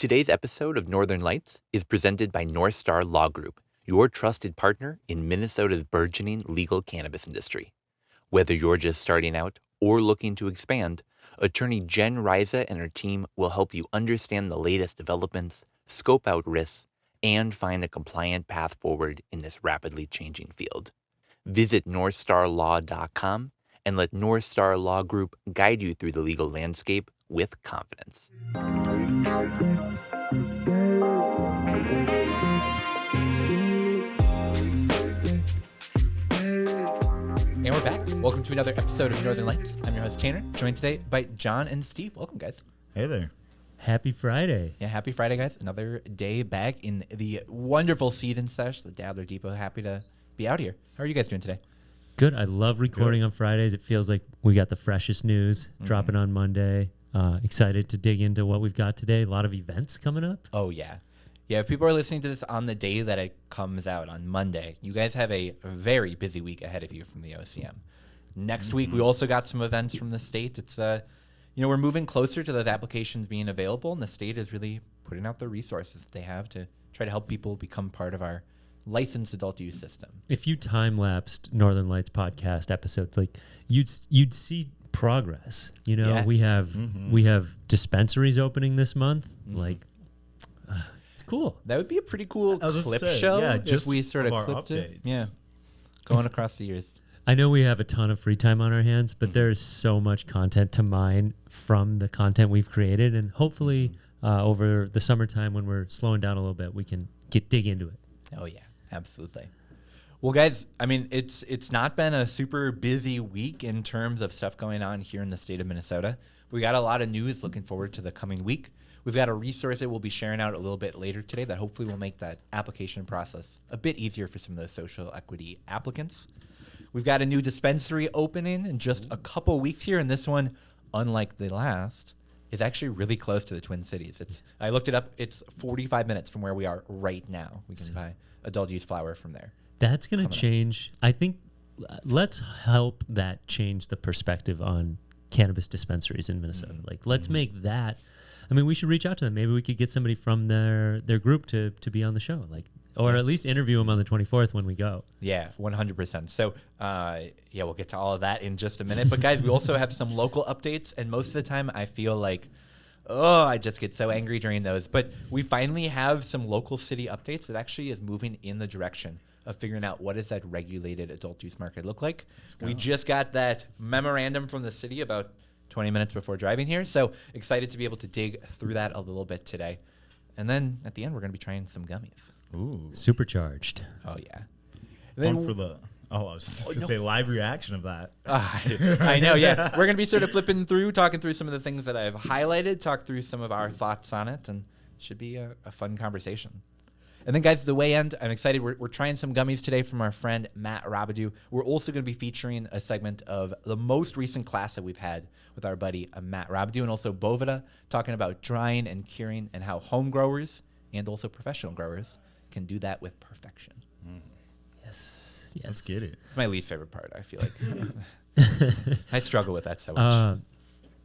Today's episode of Northern Lights is presented by North Star Law Group, your trusted partner in Minnesota's burgeoning legal cannabis industry. Whether you're just starting out or looking to expand, attorney Jen Riza and her team will help you understand the latest developments, scope out risks, and find a compliant path forward in this rapidly changing field. Visit northstarlaw.com and let North Star Law Group guide you through the legal landscape with confidence. And we're back. Welcome to another episode of Northern Lights. I'm your host, Tanner, joined today by John and Steve. Welcome, guys. Hey there. Happy Friday. Yeah, happy Friday, guys. Another day back in the wonderful season sesh, the Dabbler Depot. Happy to be out here. How are you guys doing today? Good. I love recording on Fridays. It feels like we got the freshest news dropping on Monday. Excited to dig into what we've got today. A lot of events coming up. Oh, yeah. Yeah, if people are listening to this on the day that it comes out on Monday, you guys have a very busy week ahead of you from the OCM. Next week, we also got some events from the state. It's, we're moving closer to those applications being available, and the state is really putting out the resources that they have to try to help people become part of our licensed adult use system. If you time-lapsed Northern Lights podcast episodes, like you'd see progress. You know, Yeah. we have dispensaries opening this month. Like, it's cool. That would be a pretty cool clip show if we sort of clipped it. Yeah, going across the years. I know we have a ton of free time on our hands, but there's so much content to mine from the content we've created, and hopefully over the summertime when we're slowing down a little bit, we can dig into it. Oh yeah, absolutely. Well, guys, I mean, it's not been a super busy week in terms of stuff going on here in the state of Minnesota. We got a lot of news looking forward to the coming week. We've got a resource that we'll be sharing out a little bit later today that hopefully will make that application process a bit easier for some of those social equity applicants. We've got a new dispensary opening in just a couple weeks here, and this one, unlike the last, is actually really close to the Twin Cities. I looked it up. It's 45 minutes from where we are right now. We can buy adult use flower from there. That's going to change. I think let's help that change the perspective on cannabis dispensaries in Minnesota. Like, let's make that. I mean, we should reach out to them. Maybe we could get somebody from their group to be on the show, like, or at least interview them on the 24th when we go. Yeah, 100%. So, we'll get to all of that in just a minute. But guys, we also have some local updates, and most of the time I feel like, I just get so angry during those. But we finally have some local city updates that actually is moving in the direction of figuring out what does that regulated adult use market look like. We just got that memorandum from the city about 20 minutes before driving here. So excited to be able to dig through that a little bit today. And then at the end, we're going to be trying some gummies. Ooh. Supercharged. Oh, yeah. Then for the, I was just going to say live reaction of that. I know, yeah. We're going to be sort of flipping through, talking through some of the things that I've highlighted, talk through some of our thoughts on it, and it should be a fun conversation. And then, guys, at the way end, I'm excited. We're trying some gummies today from our friend Matt Rabidou. We're also going to be featuring a segment of the most recent class that we've had with our buddy Matt Rabidou, and also Bovida, talking about drying and curing and how home growers and also professional growers can do that with perfection. Yes. Let's get it. It's my least favorite part, I feel like. I struggle with that so much.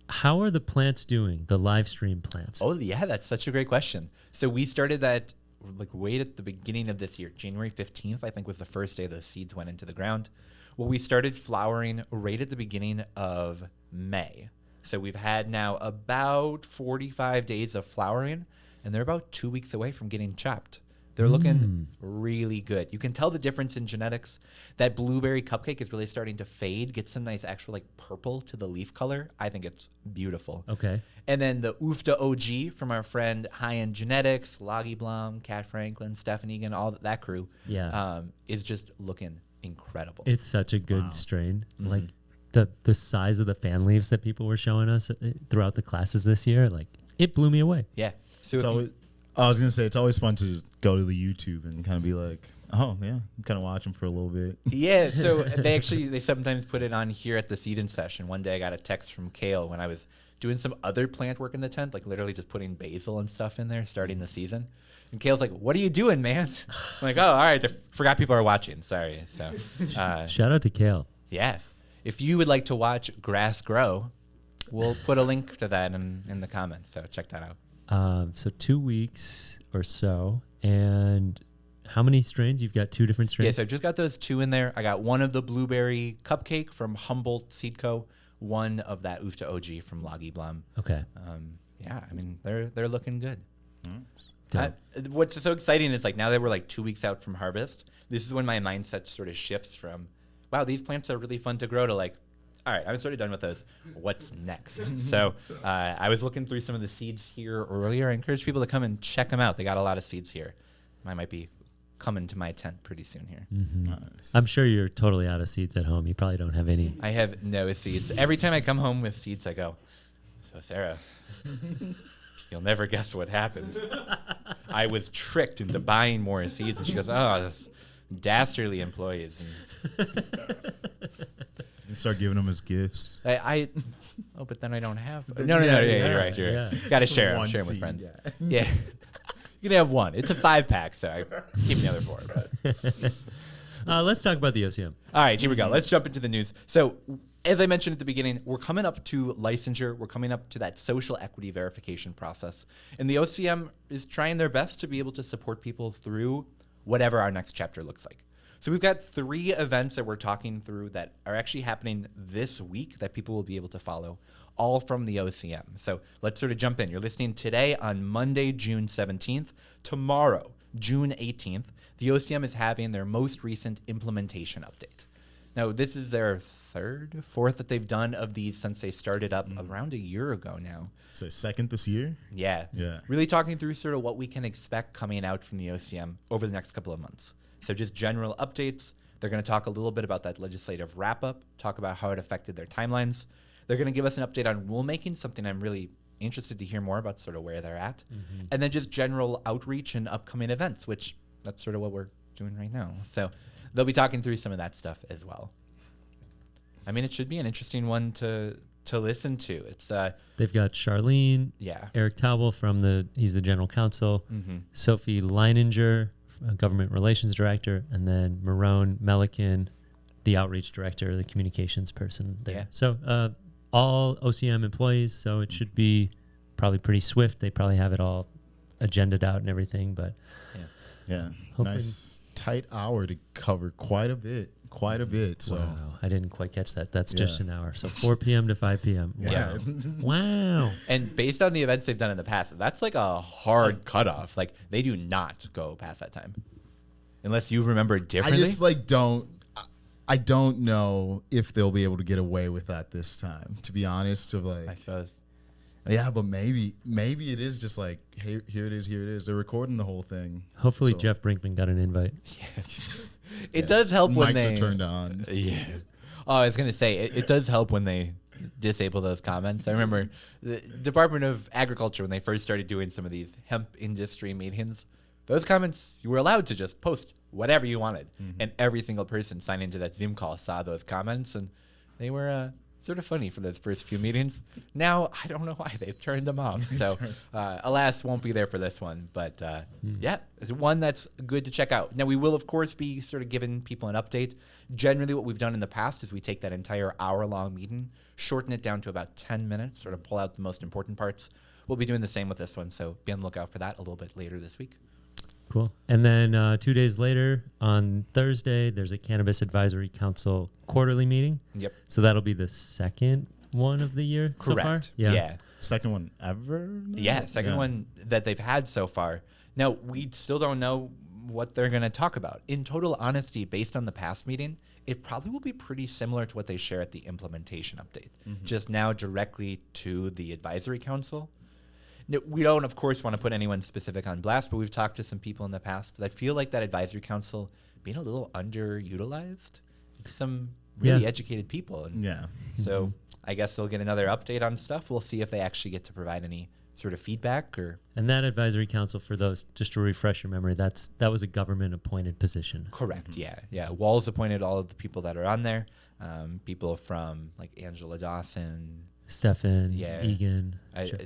How are the plants doing, the live stream plants? Oh, yeah, that's such a great question. So we started that like right at the beginning of this year. January 15th, I think, was the first day those seeds went into the ground. Well, we started flowering right at the beginning of May. So we've had now about 45 days of flowering, and they're about 2 weeks away from getting chopped. They're looking really good. You can tell the difference in genetics. That blueberry cupcake is really starting to fade, get some nice actual like purple to the leaf color. I think it's beautiful. Okay. And then the Ufta OG from our friend High End Genetics, Loggy Blom, Kat Franklin, Stephen Egan, all that crew, is just looking incredible. It's such a good strain. Like the size of the fan leaves that people were showing us throughout the classes this year, like it blew me away. Yeah. So I was going to say, it's always fun to go to the YouTube and kind of be like, oh, yeah, kind of watch them for a little bit. Yeah, so they sometimes put it on here at the seed-in session. One day I got a text from Kale when I was doing some other plant work in the tent, like literally just putting basil and stuff in there, starting the season. And Kale's like, what are you doing, man? I'm like, oh, all right, forgot people are watching. Sorry. So shout out to Kale. Yeah. If you would like to watch grass grow, we'll put a link to that in the comments, so check that out. So 2 weeks or so. And how many strains? You've got 2 different strains? Yes, I've just got those 2 in there. I got one of the blueberry cupcake from Humboldt Seed Co., one of that Ufta OG from Loggy Blum. Okay. Yeah, I mean, they're looking good. Dope. What's so exciting is like now that we're like 2 weeks out from harvest, this is when my mindset sort of shifts from, wow, these plants are really fun to grow, to like, all right, I'm sort of done with those. What's next? So I was looking through some of the seeds here earlier. I encourage people to come and check them out. They got a lot of seeds here. I might be coming to my tent pretty soon here. Nice. I'm sure you're totally out of seeds at home. You probably don't have any. I have no seeds. Every time I come home with seeds, I go, so Sarah, you'll never guess what happened. I was tricked into buying more seeds. And she goes, oh, this dastardly employees. And start giving them as gifts. But then I don't have. No, you're right. Yeah. Got to share. I'm One sharing with seed, friends. yeah. Yeah. You can have one. It's a 5-pack, so I keep the other 4. But. Let's talk about the OCM. All right, here we go. Let's jump into the news. So, as I mentioned at the beginning, we're coming up to licensure. We're coming up to that social equity verification process. And the OCM is trying their best to be able to support people through whatever our next chapter looks like. So we've got 3 events that we're talking through that are actually happening this week that people will be able to follow, all from the OCM. So let's sort of jump in. You're listening today on Monday, June 17th. Tomorrow, June 18th, the OCM is having their most recent implementation update. Now, this is their 3rd, 4th that they've done of these since they started up around a year ago now. So 2nd this year? Yeah. Really talking through sort of what we can expect coming out from the OCM over the next couple of months. So just general updates. They're going to talk a little bit about that legislative wrap-up, talk about how it affected their timelines. They're going to give us an update on rulemaking, something I'm really interested to hear more about, sort of where they're at. And then just general outreach and upcoming events, which that's sort of what we're doing right now. So they'll be talking through some of that stuff as well. I mean, it should be an interesting one to listen to. It's They've got Charlene, Eric Taubel he's the general counsel, Sophie Leininger, government relations director, and then Marone Melican, the outreach director, the communications person there. Yeah. So all OCM employees, so it should be probably pretty swift. They probably have it all agended out and everything, but Yeah. Hopefully. Nice tight hour to cover quite a bit. So wow, I didn't quite catch that. That's just an hour. So 4 p.m. to 5 p.m. Yeah. Wow. And based on the events they've done in the past, that's like a hard cutoff. Like, they do not go past that time. Unless you remember differently. I just I don't know if they'll be able to get away with that this time, to be honest. I suppose. Yeah, but maybe it is just like, hey, here it is. They're recording the whole thing. Hopefully So- Jeff Brinkman got an invite. It does help when Mics they are turned on. Yeah. Oh, I was going to say, it does help when they disable those comments. I remember the Department of Agriculture, when they first started doing some of these hemp industry meetings, those comments, you were allowed to just post whatever you wanted. And every single person signed into that Zoom call saw those comments, and they were sort of funny for those first few meetings. Now, I don't know why they've turned them off. So, alas, won't be there for this one. But, yeah, it's one that's good to check out. Now, we will, of course, be sort of giving people an update. Generally, what we've done in the past is we take that entire hour-long meeting, shorten it down to about 10 minutes, sort of pull out the most important parts. We'll be doing the same with this one, so be on the lookout for that a little bit later this week. Cool. And then 2 days later, on Thursday, there's a Cannabis Advisory Council quarterly meeting. Yep. So that'll be the second one of the year so far? Correct. Yeah. Second one ever? Yeah, second one that they've had so far. Now, we still don't know what they're going to talk about. In total honesty, based on the past meeting, it probably will be pretty similar to what they share at the implementation update, just now directly to the advisory council. Now, we don't, of course, want to put anyone specific on blast, but we've talked to some people in the past that feel like that advisory council being a little underutilized. Some really educated people. And so I guess they'll get another update on stuff. We'll see if they actually get to provide any sort of feedback or. And that advisory council, for those, just to refresh your memory, that was a government appointed position. Correct. Yeah. Walls appointed all of the people that are on there. People from like Angela Dawson, Stefan, Egan,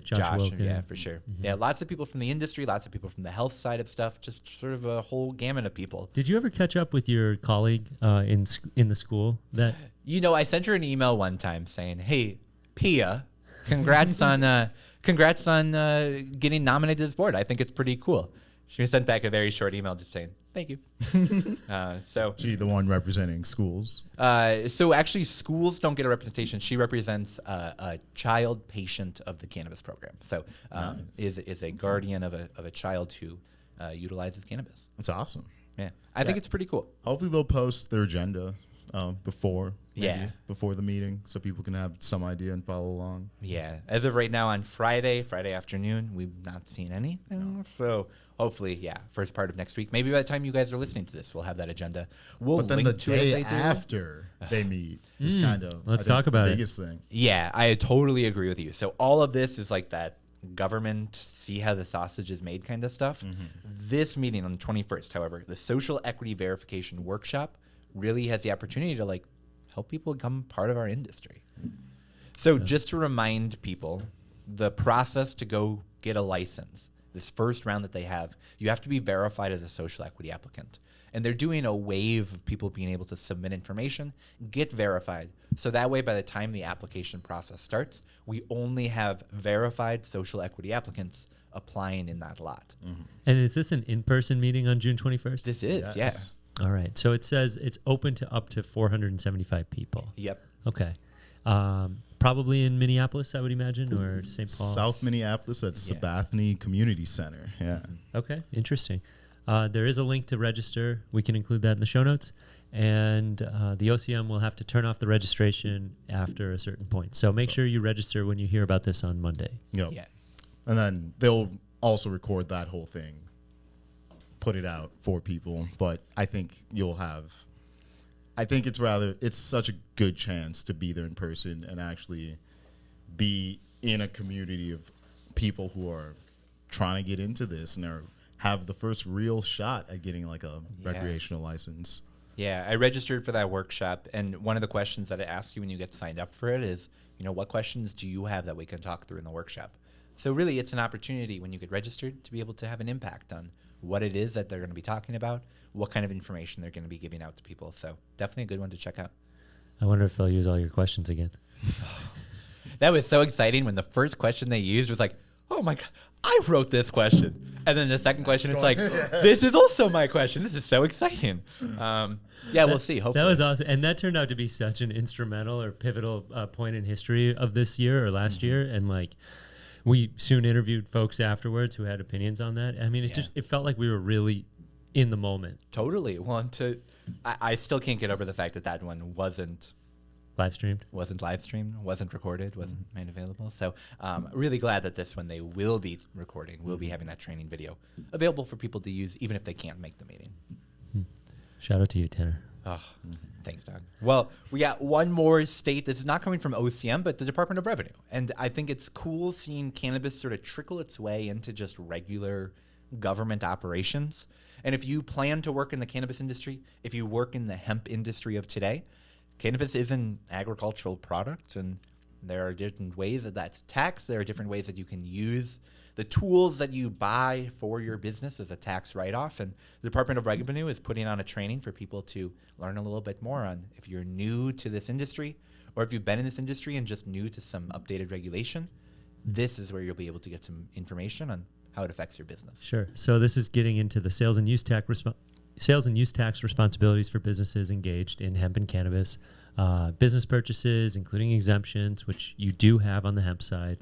Josh Wilkin. Yeah, for sure. Yeah, lots of people from the industry, lots of people from the health side of stuff, just sort of a whole gamut of people. Did you ever catch up with your colleague in the school? That I sent her an email one time saying, "Hey, Pia, congrats on congrats on getting nominated to this board. I think it's pretty cool. She sent back a very short email just saying, thank you. She's the one representing schools. So actually, schools don't get a representation. She represents a child patient of the cannabis program. So is a guardian of a child who utilizes cannabis. That's awesome. Yeah, I think it's pretty cool. Hopefully they'll post their agenda before the meeting so people can have some idea and follow along. Yeah, as of right now on Friday afternoon, we've not seen anything. So hopefully, first part of next week. Maybe by the time you guys are listening to this, we'll have that agenda. But then the day after they meet is kind of the biggest thing. Yeah, I totally agree with you. So all of this is like that government, see how the sausage is made kind of stuff. This meeting on the 21st, however, the social equity verification workshop really has the opportunity to like help people become part of our industry. So just to remind people, the process to go get a license, this first round that they have, you have to be verified as a social equity applicant. And they're doing a wave of people being able to submit information, get verified. So that way, by the time the application process starts, we only have verified social equity applicants applying in that lot. And is this an in-person meeting on June 21st? This is, Yes. All right. So it says it's open to up to 475 people. Yep. Okay. Probably in Minneapolis, I would imagine, or St. Paul. South Minneapolis, that's Sabathani Community Center. Yeah. Okay. Interesting. There is a link to register. We can include that in the show notes. And the OCM will have to turn off the registration after a certain point. So make sure you register when you hear about this on Monday. Yep. Yeah. And then they'll also record that whole thing, put it out for people. But I think it's such a good chance to be there in person and actually be in a community of people who are trying to get into this and have the first real shot at getting like a recreational license. Yeah, I registered for that workshop, and one of the questions that I ask you when you get signed up for it is, what questions do you have that we can talk through in the workshop? So really, it's an opportunity when you get registered to be able to have an impact on what it is that they're going to be talking about, what kind of information they're going to be giving out to people. So definitely a good one to check out. I wonder if they'll use all your questions again. That was so exciting when the first question they used was like, oh my God, I wrote this question. And then the second question, it's like, this is also my question. This is so exciting. We'll see. Hopefully. That was awesome. And that turned out to be such an instrumental or pivotal point in history of this year or last year. And like, we soon interviewed folks afterwards who had opinions on that. I mean, it felt like we were really in the moment. Totally. I still can't get over the fact that one wasn't live streamed, wasn't recorded, wasn't made available. So really glad that this one they will be recording. We'll be having that training video available for people to use even if they can't make the meeting. Shout out to you, Tanner. Oh, thanks, Doug. Well, we got one more state that's not coming from OCM, but the Department of Revenue. And I think it's cool seeing cannabis sort of trickle its way into just regular government operations. And if you plan to work in the cannabis industry, if you work in the hemp industry of today, cannabis is an agricultural product, and there are different ways that that's taxed. There are different ways that you can use the tools that you buy for your business as a tax write-off. And the Department of Revenue is putting on a training for people to learn a little bit more on if you're new to this industry or if you've been in this industry and just new to some updated regulation. This is where you'll be able to get some information on how it affects your business. Sure. So this is getting into the sales and use tax responsibilities for businesses engaged in hemp and cannabis, business purchases, including exemptions, which you do have on the hemp side,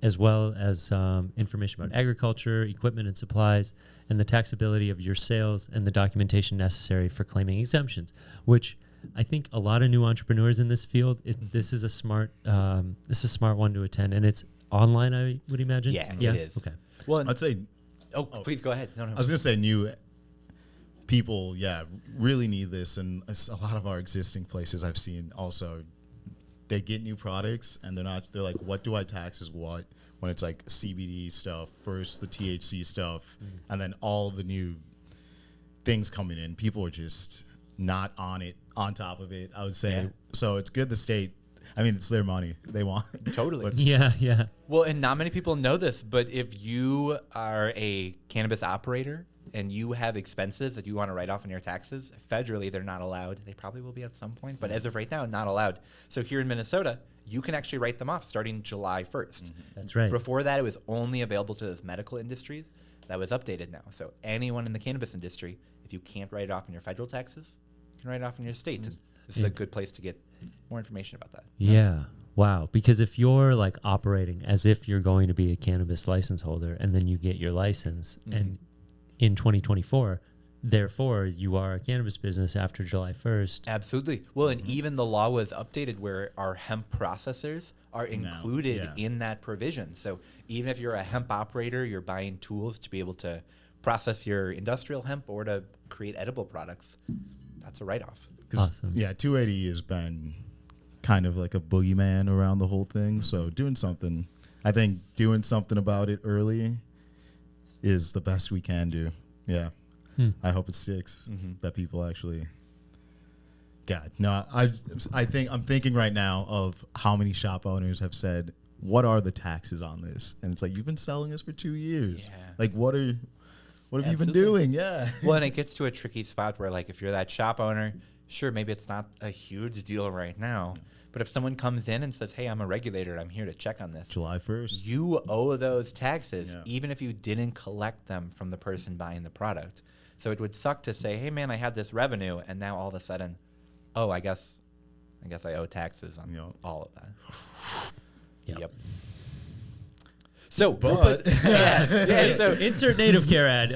as well as information about agriculture, equipment and supplies, and the taxability of your sales and the documentation necessary for claiming exemptions, which I think a lot of new entrepreneurs in this field, this is a smart one to attend, and it's online, I would imagine. Yeah, it is. Okay. Well, I'd say. Please go ahead. No. I was gonna say new people, really need this, and a lot of our existing places I've seen also, they get new products and they're like, what do I tax as what? When it's like CBD stuff first, the THC stuff, and then all the new things coming in. People are just not on top of it, I would say. So it's good the state. I mean, it's their money. They want. Totally. Yeah. Well, and not many people know this, but if you are a cannabis operator and you have expenses that you want to write off on your taxes, federally they're not allowed. They probably will be at some point, but as of right now, not allowed. So here in Minnesota, you can actually write them off starting July 1st. That's right. Before that, it was only available to those medical industries. That was updated now. So anyone in the cannabis industry, if you can't write it off on your federal taxes, you can write it off on your state. And this is a good place to get more information about that. Yeah. Wow. Because if you're like operating as if you're going to be a cannabis license holder and then you get your license and in 2024, therefore you are a cannabis business after July 1st. Absolutely. Well, and even the law was updated where our hemp processors are included in that provision. So even if you're a hemp operator, you're buying tools to be able to process your industrial hemp or to create edible products, that's a write-off. Awesome. Yeah, 280 has been kind of like a boogeyman around the whole thing. So doing something about it early is the best we can do. Yeah. I hope it sticks, that people actually. God, no, I'm thinking right now of how many shop owners have said, what are the taxes on this? And it's like, you've been selling this for 2 years. Yeah. Like, what have you been doing? Yeah. Well, and it gets to a tricky spot where, like, if you're that shop owner, sure, maybe it's not a huge deal right now. But if someone comes in and says, hey, I'm a regulator, I'm here to check on this. July 1st. You owe those taxes, even if you didn't collect them from the person buying the product. So it would suck to say, hey, man, I had this revenue, and now all of a sudden, oh, I guess I owe taxes on all of that. Yep. So, so insert native care ad.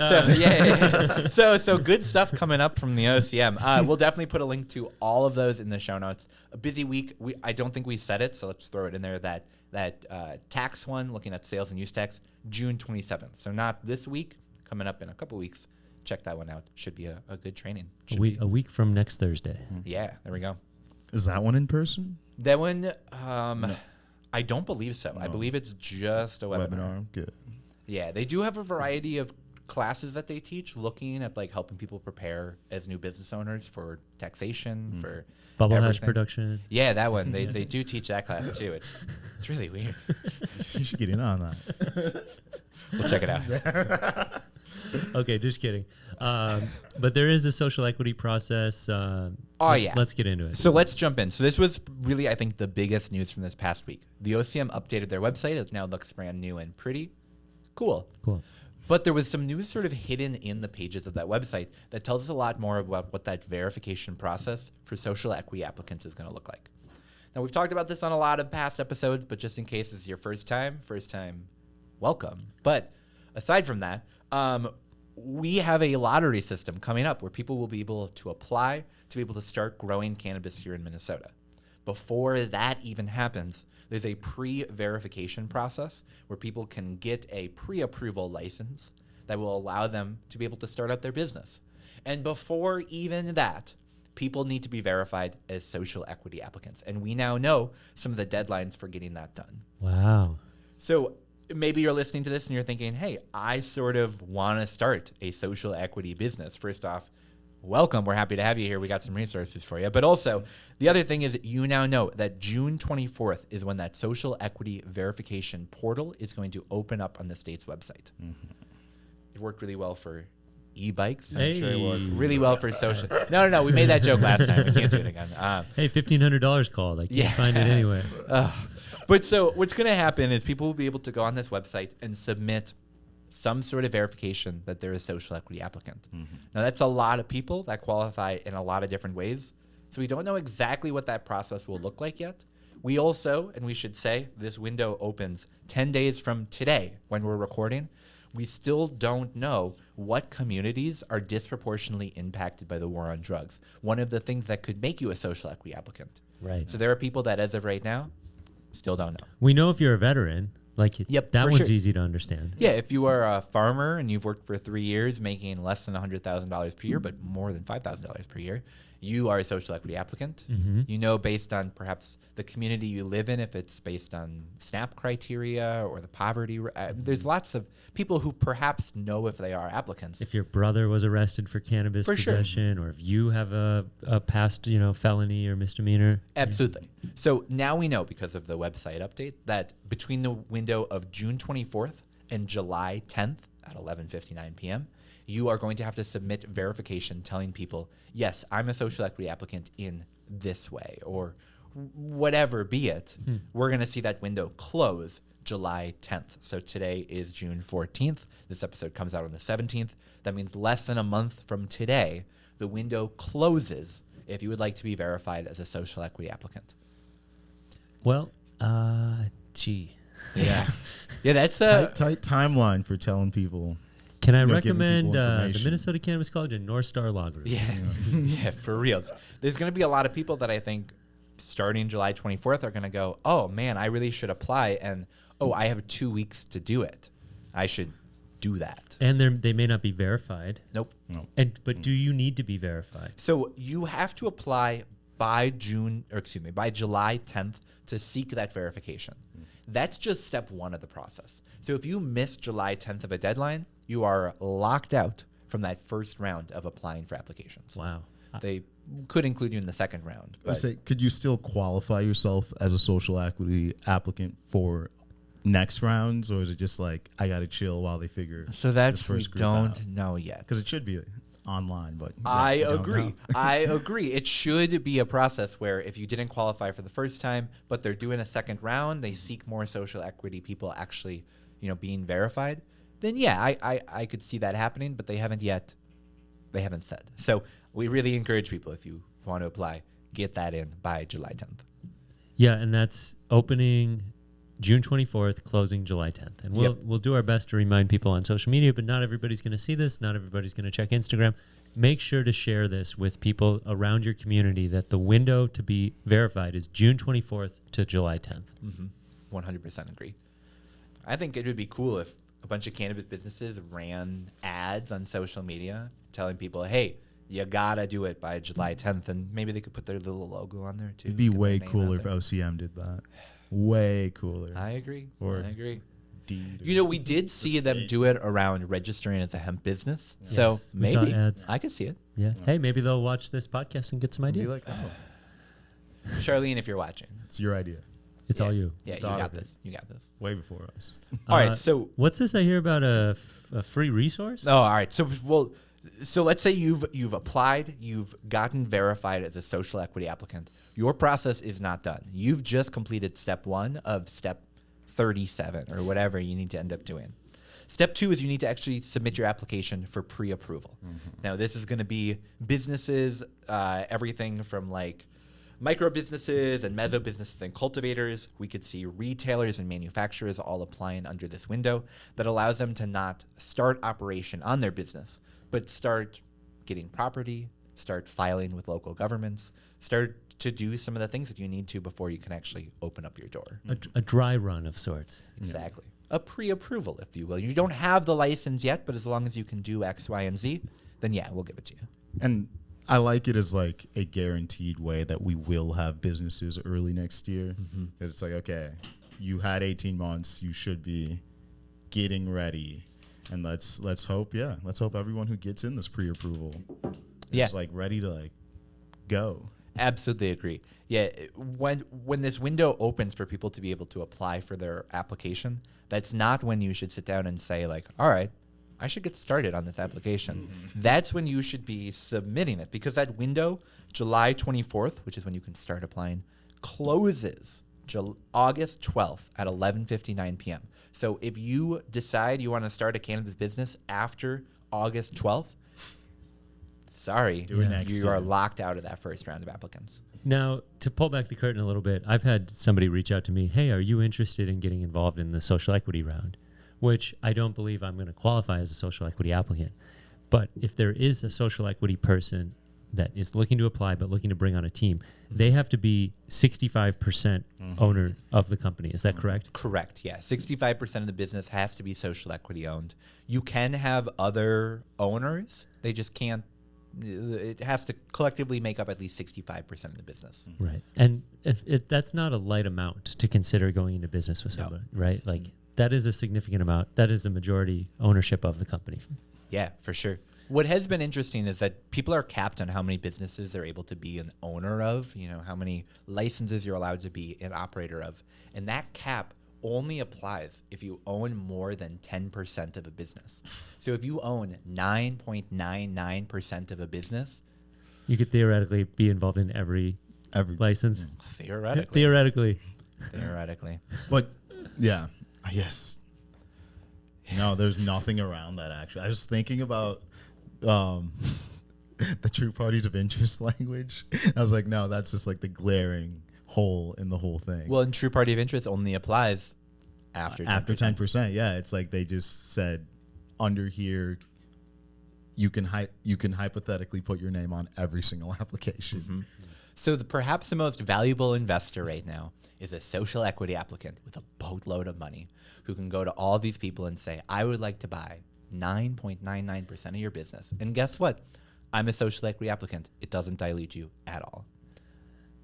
So good stuff coming up from the OCM. We'll definitely put a link to all of those in the show notes. A busy week. I don't think we said it, so let's throw it in there. That tax one, looking at sales and use tax, June 27th. So not this week, coming up in a couple weeks. Check that one out. Should be a good training. A week from next Thursday. Yeah, there we go. Is that one in person? That one, I don't believe so. No. I believe it's just a webinar. Good. Yeah, they do have a variety of classes that they teach, looking at like helping people prepare as new business owners for taxation, for bubble hash production. Yeah, that one. They do teach that class too. It's really weird. You should get in on that. We'll check it out. Okay, just kidding. But there is a social equity process. Let's get into it. So let's jump in. So this was really, I think, the biggest news from this past week. The OCM updated their website. It now looks brand new and pretty. Cool. But there was some news sort of hidden in the pages of that website that tells us a lot more about what that verification process for social equity applicants is going to look like. Now, we've talked about this on a lot of past episodes, but just in case this is your first time, welcome. But aside from that, we have a lottery system coming up where people will be able to apply to be able to start growing cannabis here in Minnesota. Before that even happens, there's a pre-verification process where people can get a pre-approval license that will allow them to be able to start up their business. And before even that, people need to be verified as social equity applicants. And we now know some of the deadlines for getting that done. Wow. So maybe you're listening to this and you're thinking, hey, I sort of want to start a social equity business. First off, welcome. We're happy to have you here. We got some resources for you. But also, the other thing is you now know that June 24th is when that social equity verification portal is going to open up on the state's website. It worked really well for e-bikes. I'm sure it worked really well for social. No. We made that joke last time. We can't do it again. Hey, $1,500 called. I can't find it anywhere. But so what's going to happen is people will be able to go on this website and submit some sort of verification that they're a social equity applicant. Now, that's a lot of people that qualify in a lot of different ways. So we don't know exactly what that process will look like yet. We also, and we should say, this window opens 10 days from today when we're recording. We still don't know what communities are disproportionately impacted by the war on drugs. One of the things that could make you a social equity applicant. Right. So there are people that, as of right now, still don't know. We know if you're a veteran, that one's easy to understand. Yeah, if you are a farmer and you've worked for 3 years making less than $100,000 per year, but more than $5,000 per year, you are a social equity applicant. You know, based on perhaps the community you live in, if it's based on SNAP criteria or the poverty. There's lots of people who perhaps know if they are applicants. If your brother was arrested for cannabis possession, or if you have a past felony or misdemeanor. Absolutely. So now we know, because of the website update, that between the window of June 24th and July 10th, at 11:59 p.m., you are going to have to submit verification telling people, yes, I'm a social equity applicant in this way, or whatever be it. We're going to see that window close July 10th. So today is June 14th. This episode comes out on the 17th. That means less than a month from today, the window closes if you would like to be verified as a social equity applicant. Well, gee. Yeah. Yeah, that's Tight timeline for telling people. Can I giving recommend people the information. Minnesota Cannabis College and North Star Law Group? Yeah. Yeah, for real. There's going to be a lot of people that I think starting July 24th are going to go, oh, man, I really should apply. And, oh, I have 2 weeks to do it. I should do that. And they may not be verified. Nope. No. But do you need to be verified? So you have to apply by by July 10th to seek that verification. That's just step one of the process. So if you miss July 10th of a deadline, you are locked out from that first round of applying for applications. Wow. They could include you in the second round. I say, could you still qualify yourself as a social equity applicant for next rounds, or is it just like I got to chill while they figure? So that's this we first group out? don't know yet. Because it should be online, but I you don't agree. know. I agree. It should be a process where if you didn't qualify for the first time, but they're doing a second round, they seek more social equity people actually, being verified, then yeah, I could see that happening, but they haven't said. So we really encourage people, if you want to apply, get that in by July 10th. Yeah, and that's opening June 24th, closing July 10th. And we'll do our best to remind people on social media, but not everybody's going to see this. Not everybody's going to check Instagram. Make sure to share this with people around your community that the window to be verified is June 24th to July 10th. 100% agree. I think it would be cool if a bunch of cannabis businesses ran ads on social media telling people, hey, you gotta do it by July 10th, and maybe they could put their little logo on there too. It'd be get way their name cooler out if there. OCM did that. Way cooler. I agree. Or I agree. Deed or We did see them state. do it around registering as a hemp business. So Yes, we saw maybe ads. I could see it. Yeah. Hey, maybe they'll watch this podcast and get some Be ideas. like, oh, Charlene, if you're watching. it's your idea. It's all you. Yeah, you Thought got of it. this. You got this. Way before us. All right, so What's this I hear about a free resource? all right. So let's say you've applied, you've gotten verified as a social equity applicant. Your process is not done. You've just completed step 1 of step 37 or whatever you need to end up doing. Step 2 is you need to actually submit your application for pre-approval. Now, this is going to be businesses, everything from like micro businesses and meso businesses and cultivators. We could see retailers and manufacturers all applying under this window that allows them to not start operation on their business, but start getting property, start filing with local governments, start to do some of the things that you need to before you can actually open up your door. A dry run of sorts. Exactly. A pre-approval, if you will. You don't have the license yet, but as long as you can do X, Y, and Z, then yeah, we'll give it to you. And I like it as like a guaranteed way that we will have businesses early next year. It's like, okay, you had 18 months, you should be getting ready. And let's hope everyone who gets in this pre-approval is like ready to like go. Absolutely agree. Yeah, when this window opens for people to be able to apply for their application, that's not when you should sit down and say like, all right, I should get started on this application. That's when you should be submitting it, because that window, July 24th, which is when you can start applying, closes August 12th at 11:59 p.m. So if you decide you want to start a cannabis business after August 12th, sorry, Do it next you are year. locked out of that first round of applicants. Now, to pull back the curtain a little bit, I've had somebody reach out to me, hey, are you interested in getting involved in the social equity round? Which I don't believe I'm going to qualify as a social equity applicant. But if there is a social equity person that is looking to apply but looking to bring on a team, they have to be 65% owner of the company. Is that correct? Correct, yeah. 65% of the business has to be social equity owned. You can have other owners. They just can't. It has to collectively make up at least 65% of the business. Right. And that's not a light amount to consider going into business with No. somebody, right? Like that is a significant amount. That is a majority ownership of the company. Yeah, for sure. What has been interesting is that people are capped on how many businesses they're able to be an owner of, how many licenses you're allowed to be an operator of. And that cap only applies if you own more than 10% of a business. So if you own 9.99% of a business, You could theoretically be involved in every license. theoretically. Theoretically. But yeah, I guess. No, there's nothing around that actually. I was thinking about the true parties of interest language. I was like, no, that's just like the glaring hole in the whole thing. Well, and true party of interest only applies after 10%. After 10%, yeah, it's like they just said under here you can hypothetically put your name on every single application. Mm-hmm. So perhaps the most valuable investor right now is a social equity applicant with a boatload of money who can go to all these people and say, I would like to buy 9.99% of your business. And guess what? I'm a social equity applicant. It doesn't dilute you at all.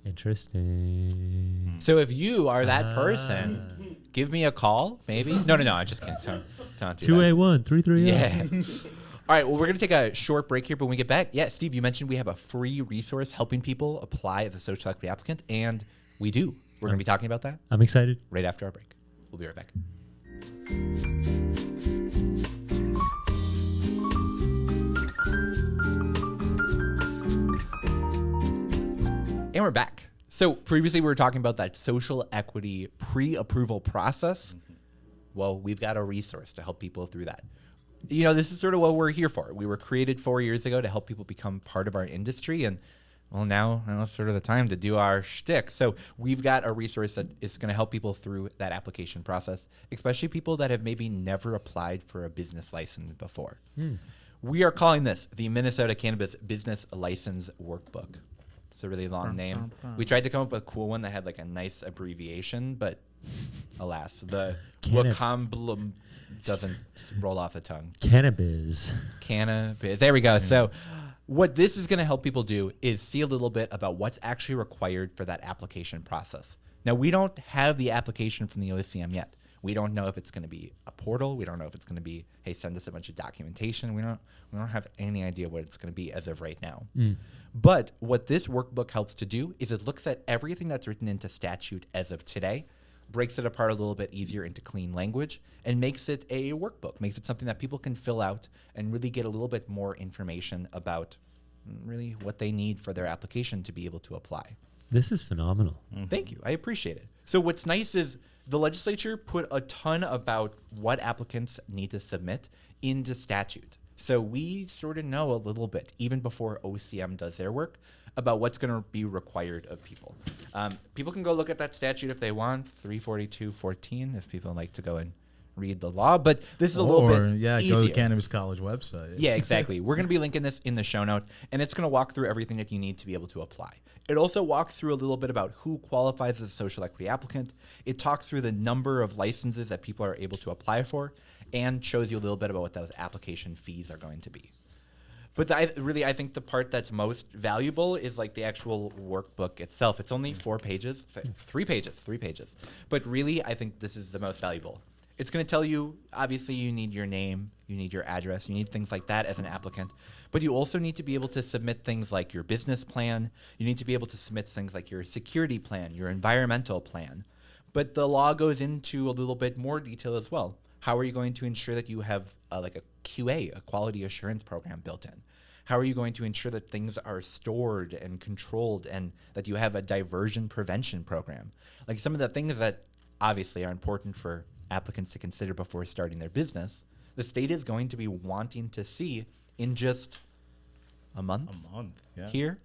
Interesting. So if you are that person, give me a call, maybe. No, I'm just kidding. Don't do that. 2A1 330. Yeah. All right, well, we're going to take a short break here, but when we get back, Steve, you mentioned we have a free resource helping people apply as a social equity applicant, and we do. We're going to be talking about that I'm excited. right after our break. We'll be right back. And we're back. So previously we were talking about that social equity pre-approval process. Well, we've got a resource to help people through that. You know, this is sort of what we're here for. We were created 4 years ago to help people become part of our industry. And well, now is sort of the time to do our shtick. So we've got a resource that is going to help people through that application process, especially people that have maybe never applied for a business license before. We are calling this the Minnesota Cannabis Business License Workbook. It's a really long name. We tried to come up with a cool one that had like a nice abbreviation, but alas, the vocabulum doesn't roll off the tongue. Cannabis. There we go. So what this is going to help people do is see a little bit about what's actually required for that application process. Now, we don't have the application from the OCM yet. We don't know if it's going to be a portal. We don't know if it's going to be, hey, send us a bunch of documentation. We don't have any idea what it's going to be as of right now. But what this workbook helps to do is it looks at everything that's written into statute as of today, breaks it apart a little bit easier into clean language, and makes it a workbook, makes it something that people can fill out and really get a little bit more information about really what they need for their application to be able to apply. This is phenomenal. Thank you. I appreciate it. So what's nice is the legislature put a ton about what applicants need to submit into statute. So we sort of know a little bit, even before OCM does their work, about what's going to be required of people. People can go look at that statute if they want, 342.14, if people like to go and read the law. But this is a little bit easier. Go to the Cannabis College website. Yeah, exactly. We're going to be linking this in the show note, and it's going to walk through everything that you need to be able to apply. It also walks through a little bit about who qualifies as a social equity applicant. It talks through the number of licenses that people are able to apply for, and shows you a little bit about what those application fees are going to be. But I think the part that's most valuable is like the actual workbook itself. It's only 4 pages, 3 pages. But really, I think this is the most valuable. It's going to tell you, obviously, you need your name, you need your address, you need things like that as an applicant. But you also need to be able to submit things like your business plan. You need to be able to submit things like your security plan, your environmental plan. But the law goes into a little bit more detail as well. How are you going to ensure that you have like a QA, a quality assurance program built in? How are you going to ensure that things are stored and controlled and that you have a diversion prevention program? Like some of the things that obviously are important for applicants to consider before starting their business, the state is going to be wanting to see in just a month here.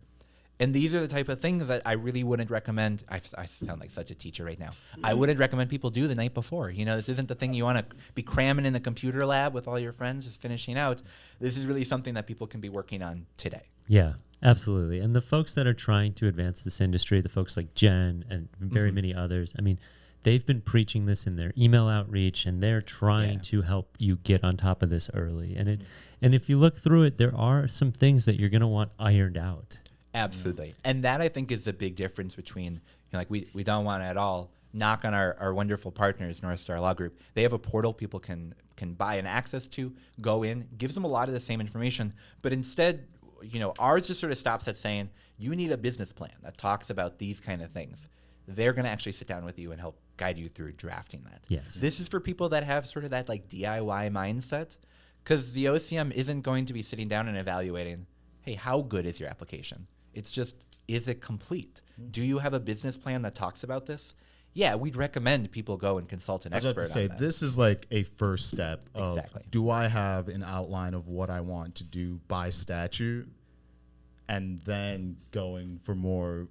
And these are the type of things that I really wouldn't recommend. I sound like such a teacher right now. I wouldn't recommend people do the night before. You know, this isn't the thing you want to be cramming in the computer lab with all your friends just finishing out. This is really something that people can be working on today. Yeah, absolutely. And the folks that are trying to advance this industry, the folks like Jen and very many others, I mean, they've been preaching this in their email outreach, and they're trying to help you get on top of this early. And and if you look through it, there are some things that you're going to want ironed out. Absolutely. And that, I think, is a big difference between, you know, like we don't want to at all knock on our wonderful partners, North Star Law Group. They have a portal people can buy and access to, go in, gives them a lot of the same information. But instead, you know, ours just sort of stops at saying, you need a business plan that talks about these kind of things. They're going to actually sit down with you and help guide you through drafting that. Yes. This is for people that have sort of that like DIY mindset, because the OCM isn't going to be sitting down and evaluating, hey, how good is your application? It's just, is it complete? Do you have a business plan that talks about this? Yeah, we'd recommend people go and consult an expert I was about to say, on that. this is like a first step of, Exactly. do I have an outline of what I want to do by statute, and then going for more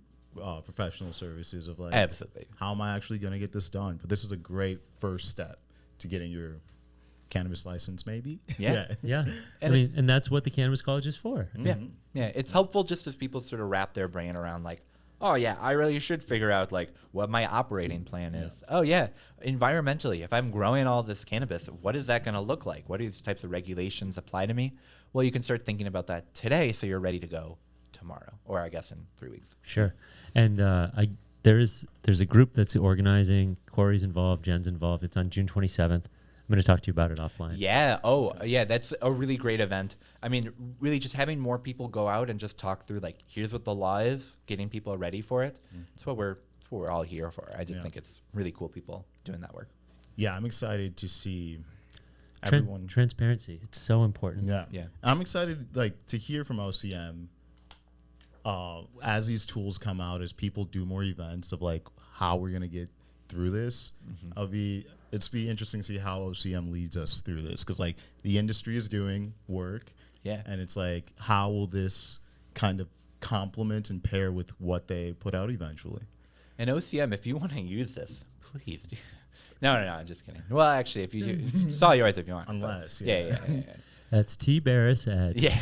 professional services of like, Absolutely. how am I actually going to get this done? But this is a great first step to getting your cannabis license, maybe. Yeah. Yeah. And it's- and that's what the Cannabis College is for. Yeah. Yeah. It's helpful just as people sort of wrap their brain around like, oh yeah, I really should figure out like what my operating plan is. Oh yeah, environmentally, if I'm growing all this cannabis, what is that going to look like? What do these types of regulations apply to me? Well, you can start thinking about that today so you're ready to go tomorrow, or I guess in 3 weeks. Sure. And there's a group that's organizing. Corey's involved. Jen's involved. It's on June 27th. I'm going to talk to you about it offline. Yeah. Oh, yeah. That's a really great event. I mean, really just having more people go out and just talk through like, here's what the law is, getting people ready for it. That's what we're all here for. I just think it's really cool people doing that work. Yeah, I'm excited to see Tran- everyone. transparency. It's so important. Yeah. Yeah. I'm excited like to hear from OCM as these tools come out, as people do more events of like how we're gonna get through this. It's be interesting to see how OCM leads us through this, because like the industry is doing work. Yeah. And it's like, how will this kind of complement and pair with what they put out eventually? And OCM, if you want to use this, please do. No, I'm just kidding. Well, actually, if you do, it's all yours if you want. Unless, Yeah. That's T. Barris at. Yeah.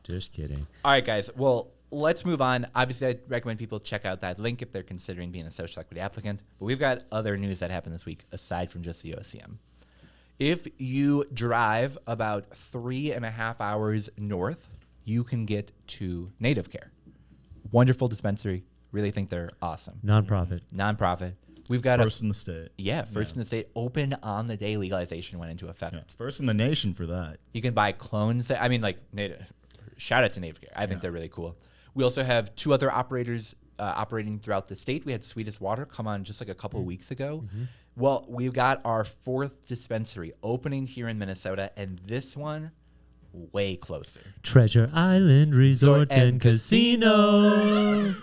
Just kidding. All right, guys. Well, let's move on. Obviously, I'd recommend people check out that link if they're considering being a social equity applicant. But we've got other news that happened this week aside from just the OCM. If you drive about 3.5 hours north, you can get to Native Care. Wonderful dispensary. Really think they're awesome. Nonprofit. Nonprofit. We've got First in the state. first in the state. Open on the day legalization went into effect. Yeah. First in the nation for that. You can buy clones. I mean, like, shout out to Native Care. I think they're really cool. We also have 2 other operators operating throughout the state. We had Sweetest Water come on just like a couple of weeks ago. Well, we've got our 4th dispensary opening here in Minnesota, and this one way closer. Treasure Island Resort and Casino.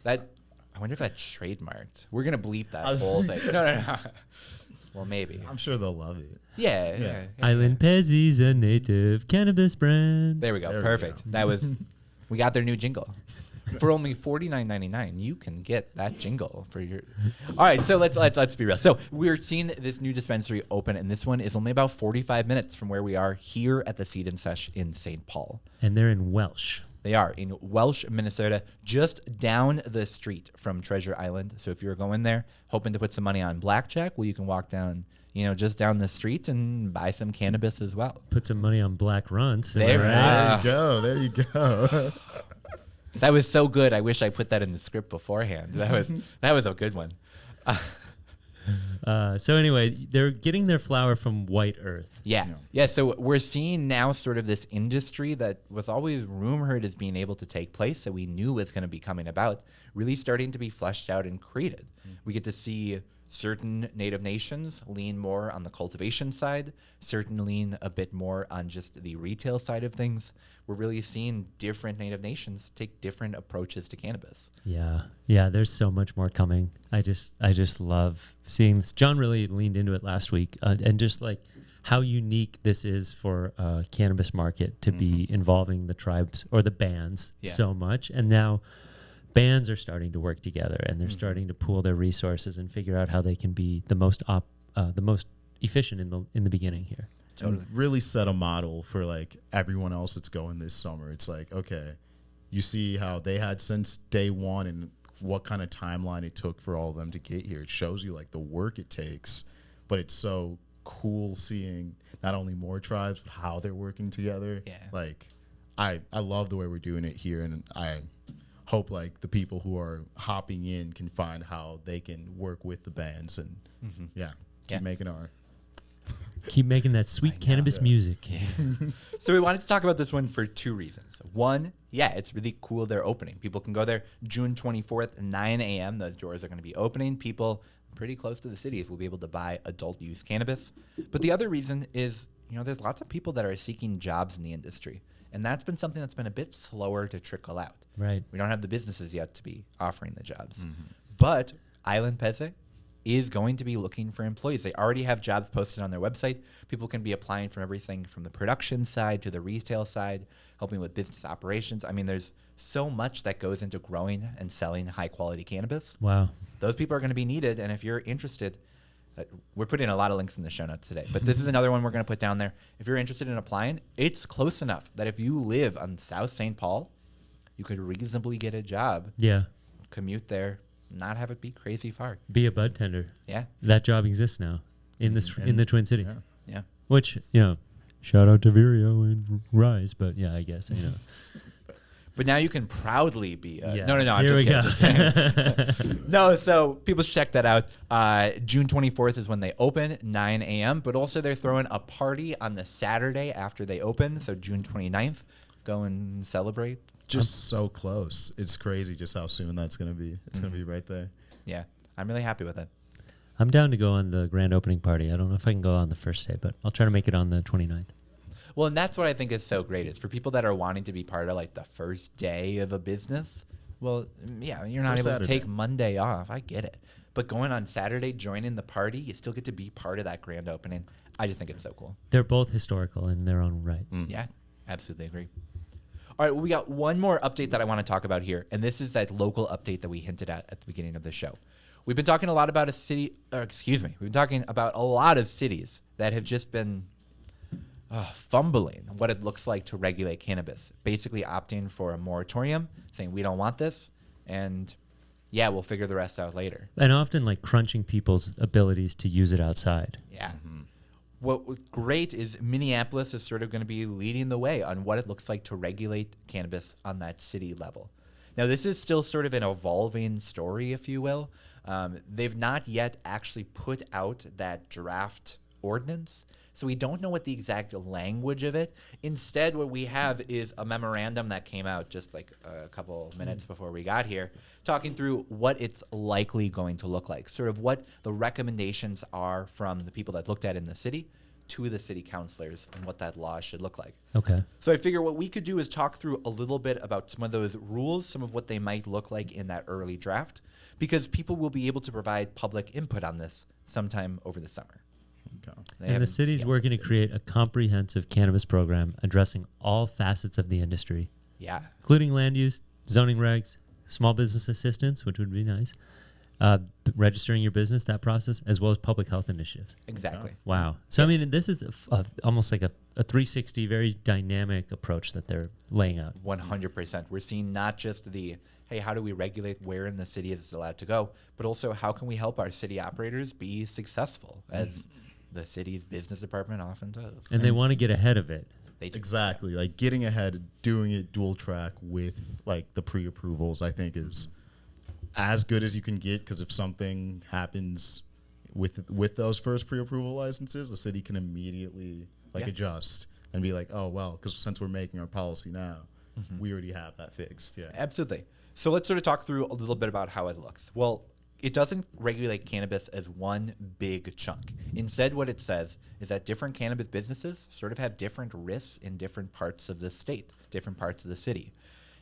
That I wonder if that's trademarked. We're gonna bleep that was- whole thing. No. Well, maybe. I'm sure they'll love it. Yeah. Island Pezi's a native cannabis brand. There we go. There we Perfect. That was. We got their new jingle. For only $49.99, you can get that jingle for your. All right, so let's be real. So we're seeing this new dispensary open, and this one is only about 45 minutes from where we are here at the Seed and Sesh in St. Paul. And they're in Welsh. They are in Welsh, Minnesota, just down the street from Treasure Island. So if you're going there, hoping to put some money on blackjack, well, you can walk down, just down the street and buy some cannabis as well. Put some money on Black Runts. There we right? go. There you go. That was so good. I wish I put that in the script beforehand. That was a good one. So anyway, they're getting their flower from White Earth. Yeah. So we're seeing now sort of this industry that was always rumored as being able to take place, that we knew was going to be coming about, really starting to be fleshed out and created. We get to see certain native nations lean more on the cultivation side, certain lean a bit more on just the retail side of things. We're really seeing different native nations take different approaches to cannabis. Yeah. There's so much more coming. I just love seeing this. John really leaned into it last week, and just like how unique this is for a cannabis market to be involving the tribes or the bands so much. And now bands are starting to work together, and they're starting to pool their resources and figure out how they can be the most efficient in the beginning here. And really set a model for like everyone else that's going this summer. It's like, okay, you see how they had since day one and what kind of timeline it took for all of them to get here. It shows you like the work it takes, but it's so cool seeing not only more tribes, but how they're working together. Yeah. Like I love the way we're doing it here, and I hope like the people who are hopping in can find how they can work with the bands and keep making our Keep making that sweet cannabis music. So we wanted to talk about this one for two reasons. One, yeah, it's really cool they're opening. People can go there June 24th, 9 a.m. Those doors are going to be opening. People pretty close to the cities will be able to buy adult use cannabis. But the other reason is, there's lots of people that are seeking jobs in the industry. And that's been something that's been a bit slower to trickle out. Right. We don't have the businesses yet to be offering the jobs. But Island Pezi is going to be looking for employees. They already have jobs posted on their website. People can be applying from everything from the production side to the retail side, helping with business operations. I mean, there's so much that goes into growing and selling high quality cannabis. Wow. Those people are going to be needed. And if you're interested, we're putting a lot of links in the show notes today, but this is another one we're going to put down there. If you're interested in applying, it's close enough that if you live on South St. Paul, you could reasonably get a job, commute there, not have it be crazy far. Be a bud tender. Yeah. That job exists now in the Twin Cities. Yeah. Which, shout out to Vireo and Rise, but yeah, I guess, But now you can proudly be. Yes. No. I'm Here just kidding. No, so people should check that out. June 24th is when they open, 9 a.m. But also they're throwing a party on the Saturday after they open, so June 29th. Go and celebrate. Just so close. It's crazy just how soon that's going to be. It's going to be right there. Yeah, I'm really happy with it. I'm down to go on the grand opening party. I don't know if I can go on the first day, but I'll try to make it on the 29th. Well, and that's what I think is so great. Is for people that are wanting to be part of like the first day of a business. Well, yeah, you're not able to take Monday off. I get it. But going on Saturday, joining the party, you still get to be part of that grand opening. I just think it's so cool. They're both historical in their own right. Yeah, absolutely agree. All right, well, we got one more update that I want to talk about here, and this is that local update that we hinted at the beginning of the show. We've been talking a lot about we've been talking about a lot of cities that have just been fumbling what it looks like to regulate cannabis, basically opting for a moratorium, saying we don't want this, and yeah, we'll figure the rest out later. And often like crunching people's abilities to use it outside. Yeah. What was great is Minneapolis is sort of going to be leading the way on what it looks like to regulate cannabis on that city level. Now, this is still sort of an evolving story, if you will. They've not yet actually put out that draft ordinance, so we don't know what the exact language of it. Instead, what we have is a memorandum that came out just like a couple minutes before we got here, talking through what it's likely going to look like, sort of what the recommendations are from the people that looked at in the city to the city councilors and what that law should look like. Okay. So I figure what we could do is talk through a little bit about some of those rules, some of what they might look like in that early draft, because people will be able to provide public input on this sometime over the summer. Okay. And the city's working to create a comprehensive cannabis program addressing all facets of the industry. Yeah. Including land use, zoning regs, small business assistance, which would be nice, registering your business, that process, as well as public health initiatives. Exactly. Wow. So, I mean, this is almost like a 360, very dynamic approach that they're laying out. 100%. We're seeing not just the, hey, how do we regulate where in the city it's allowed to go, but also how can we help our city operators be successful, as the city's business department often does. And they want to get ahead of it. Exactly. Like getting ahead, doing it dual track with like the pre-approvals, I think is as good as you can get, because if something happens with those first pre-approval licenses, the city can immediately adjust and be like, oh, well, because since we're making our policy now, we already have that fixed. Yeah, absolutely. So let's sort of talk through a little bit about how it looks. Well, it doesn't regulate cannabis as one big chunk. Instead, what it says is that different cannabis businesses sort of have different risks in different parts of the state, different parts of the city.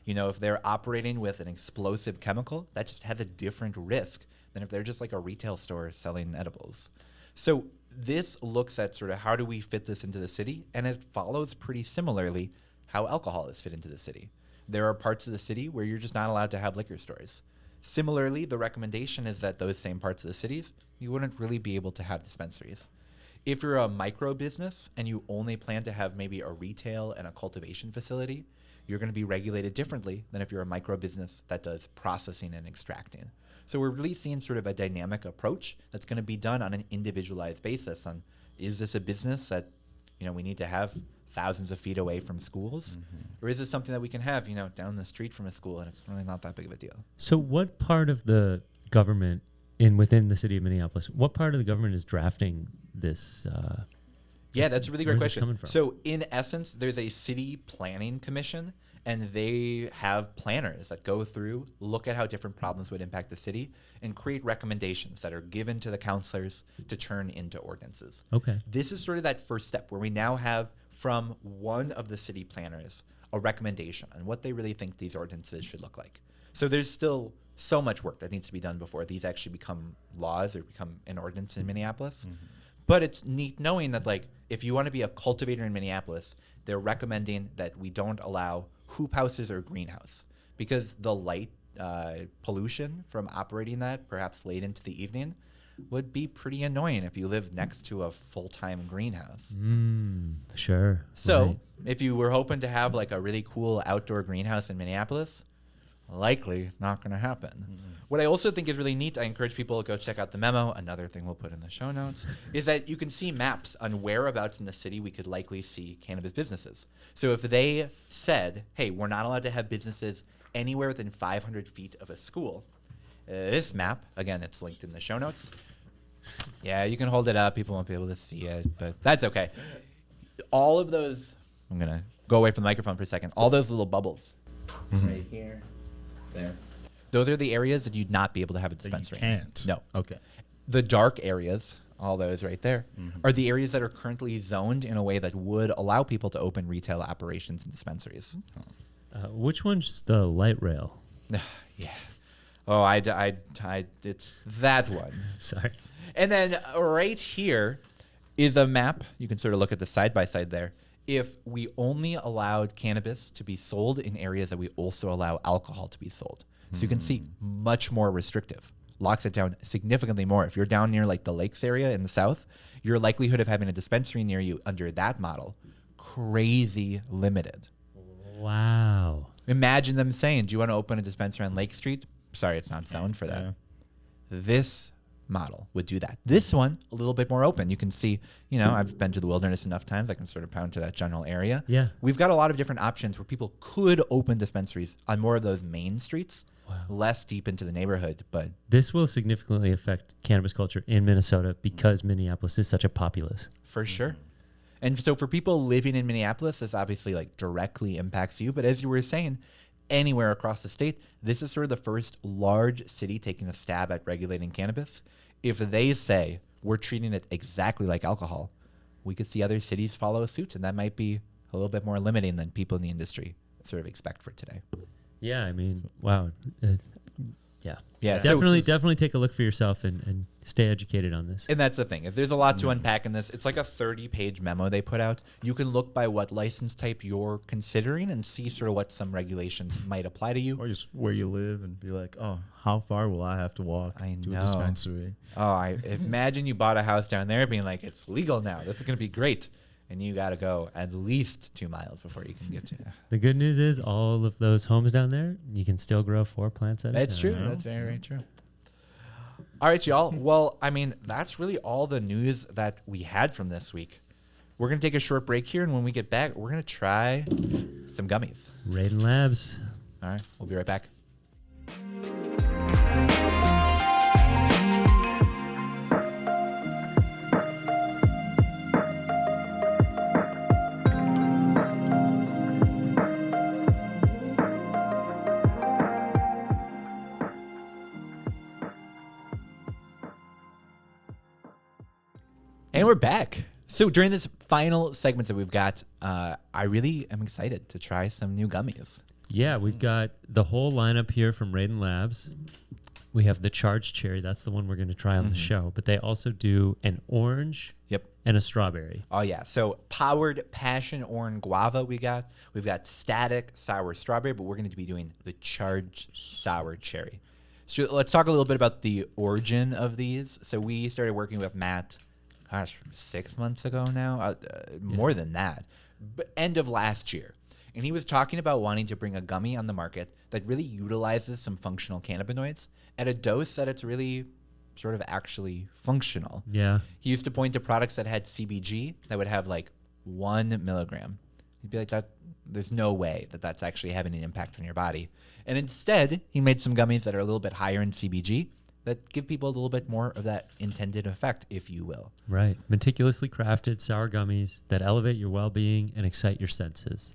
You know, if they're operating with an explosive chemical, that just has a different risk than if they're just like a retail store selling edibles. So this looks at sort of how do we fit this into the city, and it follows pretty similarly how alcohol is fit into the city. There are parts of the city where you're just not allowed to have liquor stores. Similarly, the recommendation is that those same parts of the cities, you wouldn't really be able to have dispensaries. If you're a micro business and you only plan to have maybe a retail and a cultivation facility, you're going to be regulated differently than if you're a micro business that does processing and extracting. So we're really seeing sort of a dynamic approach that's going to be done on an individualized basis on, is this a business that, you know, we need to have thousands of feet away from schools? Or is this something that we can have, you know, down the street from a school, and it's really not that big of a deal? So what part of the government within the city of Minneapolis, what part of the government is drafting this Yeah, that's a really great Where's this question. coming from? So in essence, there's a city planning commission, and they have planners that go through, look at how different problems would impact the city, and create recommendations that are given to the councilors to turn into ordinances. Okay. This is sort of that first step where we now have from one of the city planners a recommendation on what they really think these ordinances should look like. So there's still so much work that needs to be done before these actually become laws or become an ordinance in Minneapolis. But it's neat knowing that, like, if you want to be a cultivator in Minneapolis, they're recommending that we don't allow hoop houses or greenhouse because the light pollution from operating that perhaps late into the evening would be pretty annoying if you live next to a full-time greenhouse. Sure. So Right. if you were hoping to have like a really cool outdoor greenhouse in Minneapolis, likely not going to happen. What I also think is really neat, I encourage people to go check out the memo. Another thing we'll put in the show notes is that you can see maps on whereabouts in the city we could likely see cannabis businesses. So if they said, hey, we're not allowed to have businesses anywhere within 500 feet of a school, this map, again, it's linked in the show notes. Yeah, you can hold it up. People won't be able to see it, but that's okay. All of those, I'm going to go away from the microphone for a second. All those little bubbles right here, there. Those are the areas that you'd not be able to have a That you dispensary. can't. No. Okay. The dark areas, all those right there, are the areas that are currently zoned in a way that would allow people to open retail operations and dispensaries. Which one's the light rail? Yeah. Oh, it's that one. Sorry. And then right here is a map. You can sort of look at the side by side there. If we only allowed cannabis to be sold in areas that we also allow alcohol to be sold. So you can see much more restrictive. Locks it down significantly more. If you're down near like the lakes area in the south, your likelihood of having a dispensary near you under that model, crazy limited. Wow. Imagine them saying, do you want to open a dispensary on Lake Street? Sorry, it's not zoned for that. Yeah. This model would do that. This one, a little bit more open. You can see, I've been to the wilderness enough times. I can sort of pound to that general area. Yeah. We've got a lot of different options where people could open dispensaries on more of those main streets, less deep into the neighborhood. But This will significantly affect cannabis culture in Minnesota because Minneapolis is such a populace. for sure. And so for people living in Minneapolis, this obviously like directly impacts you. But as you were saying, anywhere across the state, this is sort of the first large city taking a stab at regulating cannabis. If they say we're treating it exactly like alcohol, we could see other cities follow suit, and that might be a little bit more limiting than people in the industry sort of expect for today. Yeah, I mean, wow. Yeah. Yeah, so- Definitely take a look for yourself and stay educated on this. And that's the thing. If there's a lot to unpack in this, it's like a 30-page memo they put out. You can look by what license type you're considering and see sort of what some regulations might apply to you. Or just where you live and be like, oh, how far will I have to walk to a dispensary? Oh, I imagine you bought a house down there being like, it's legal now. This is going to be great. And you got to go at least 2 miles before you can get to it. The good news is all of those homes down there, you can still grow 4 plants at a That's time. true. That's very, very true. All right, y'all. Well, I mean, that's really all the news that we had from this week. We're going to take a short break here, and when we get back, we're going to try some gummies. Raiden Labs. All right, we'll be right back. And we're back. So during this final segment that we've got, I really am excited to try some new gummies. Yeah, we've got the whole lineup here from Raiden Labs. We have the charged cherry. That's the one we're going to try on the show. But they also do an orange Yep. and a strawberry. Oh, yeah. So powered passion orange guava we got. We've got static sour strawberry, but we're going to be doing the charged sour cherry. So let's talk a little bit about the origin of these. So we started working with Matt, 6 months ago now, more than that, but end of last year. And he was talking about wanting to bring a gummy on the market that really utilizes some functional cannabinoids at a dose that it's really sort of actually functional. Yeah. He used to point to products that had CBG that would have like 1 milligram. He'd be like, that. There's no way that that's actually having an impact on your body. And instead, he made some gummies that are a little bit higher in CBG, that give people a little bit more of that intended effect, if you will. Right. Meticulously crafted sour gummies that elevate your well-being and excite your senses.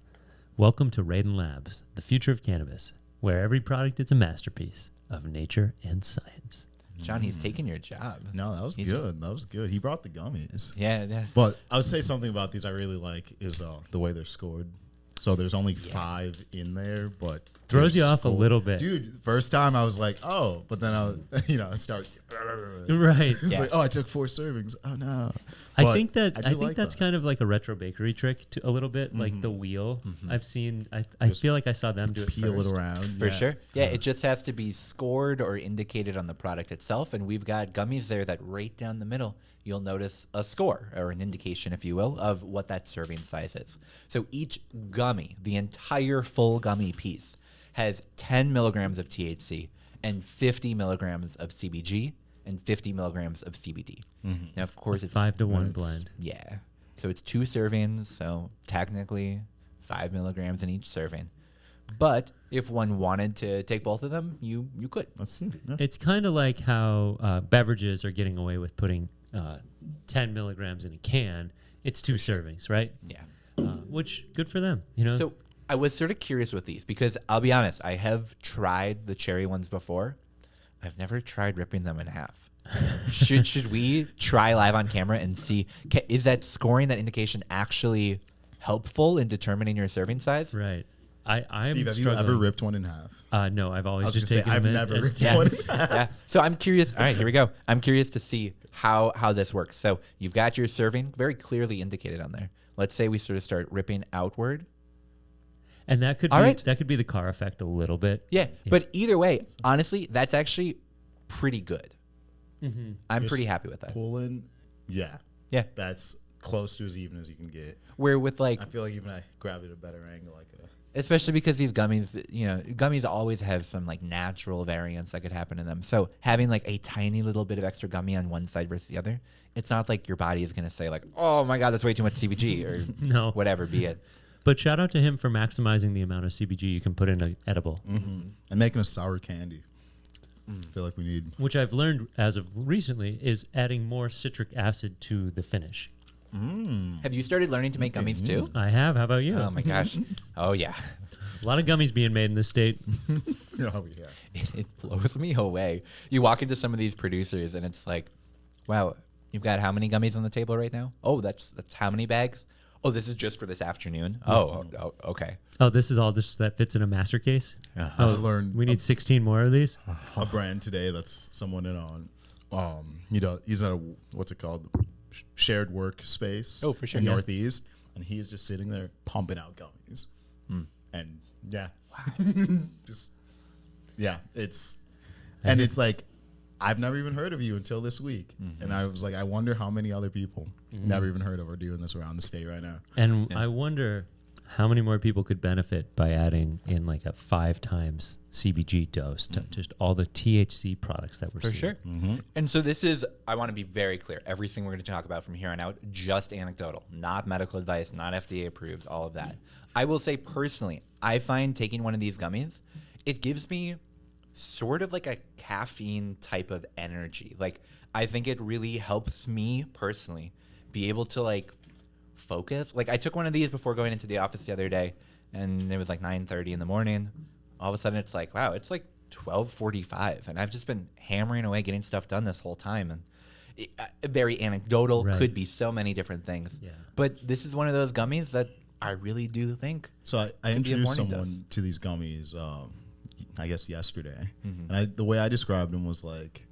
Welcome to Raiden Labs, the future of cannabis, where every product is a masterpiece of nature and science. John, he's taking your job. No, that was good. That was good. He brought the gummies. Yeah. But I would say something about these I really like is the way they're scored. So there's only 5 in there, but Throws you they're off a little bit. Dude, first time I was like, oh, but then I start. Right. It's like, oh, I took 4 servings. Oh no. I think that's that. kind of like a retro bakery trick a little bit, like the wheel. I've seen. I feel like I saw them do it Peel first. it around. For sure. Yeah, it just has to be scored or indicated on the product itself. And we've got gummies there that right down the middle, you'll notice a score or an indication, if you will, of what that serving size is. So each gummy, the entire full gummy piece, has 10 milligrams of THC and 50 milligrams of CBG and 50 milligrams of CBD. Now, of course, it's 5-to-1 blend. Yeah. So it's 2 servings. So technically 5 milligrams in each serving. But if one wanted to take both of them, you could. Let's see. Yeah. It's kind of like how beverages are getting away with putting 10 milligrams in a can. It's 2 servings, right? Yeah. Which good for them, you know. So I was sort of curious with these because I'll be honest, I have tried the cherry ones before. I've never tried ripping them in half. Should we try live on camera and see, is that scoring, that indication actually helpful in determining your serving size? Right. I'm Steve, have you ever ripped one in half? No, I've always I was just gonna taken say, I've them never as ripped tens. one. Yeah. So I'm curious. All right, here we go. I'm curious to see how this works. So you've got your serving very clearly indicated on there. Let's say we sort of start ripping outward. And that could be the car effect a little bit. Yeah. But either way, honestly, that's actually pretty good. I'm Just pretty happy with that. Pulling, yeah. Yeah. That's close to as even as you can get. Where with like, I feel like even I grabbed it a better angle, I could have. especially because these gummies, gummies always have some like natural variance that could happen in them. So having like a tiny little bit of extra gummy on one side versus the other, it's not like your body is going to say like, oh my God, that's way too much CBG or No. whatever be it. But shout out to him for maximizing the amount of CBG you can put in an edible, And making a sour candy. I feel like we need. which I've learned as of recently is adding more citric acid to the finish. Have you started learning to make gummies too? I have. How about you? Oh my gosh. Oh yeah. A lot of gummies being made in this state. Oh, yeah. It blows me away. You walk into some of these producers and it's like, wow, you've got how many gummies on the table right now? Oh, that's how many bags? Oh, this is just for this afternoon. Oh, okay. Oh, this is all just that fits in a master case? I learned We need 16 more of these? a brand today that's someone in on. He's at a, what's it called? Shared workspace. Oh, for sure, In yeah. Northeast. And he's just sitting there pumping out gummies. And yeah. Just, yeah. It's like, I've never even heard of you until this week. And I was like, I wonder how many other people never even heard of are doing this around the state right now. And I wonder how many more people could benefit by adding in like a 5 times CBG dose to just all the THC products that we're For seeing. sure. And so this is, I want to be very clear. Everything we're going to talk about from here on out, just anecdotal, not medical advice, not FDA approved, all of that. I will say personally, I find taking one of these gummies, it gives me sort of like a caffeine type of energy. Like, I think it really helps me personally be able to like focus. Like, I took one of these before going into the office the other day and it was like 9:30 in the morning. All of a sudden it's like, wow, it's like 12:45 and I've just been hammering away getting stuff done this whole time. And very anecdotal, Right. could be so many different things. Yeah. But this is one of those gummies that I really do think. So I Could be a introduced morning someone dose. to these gummies, I guess yesterday, and the way I described them was like,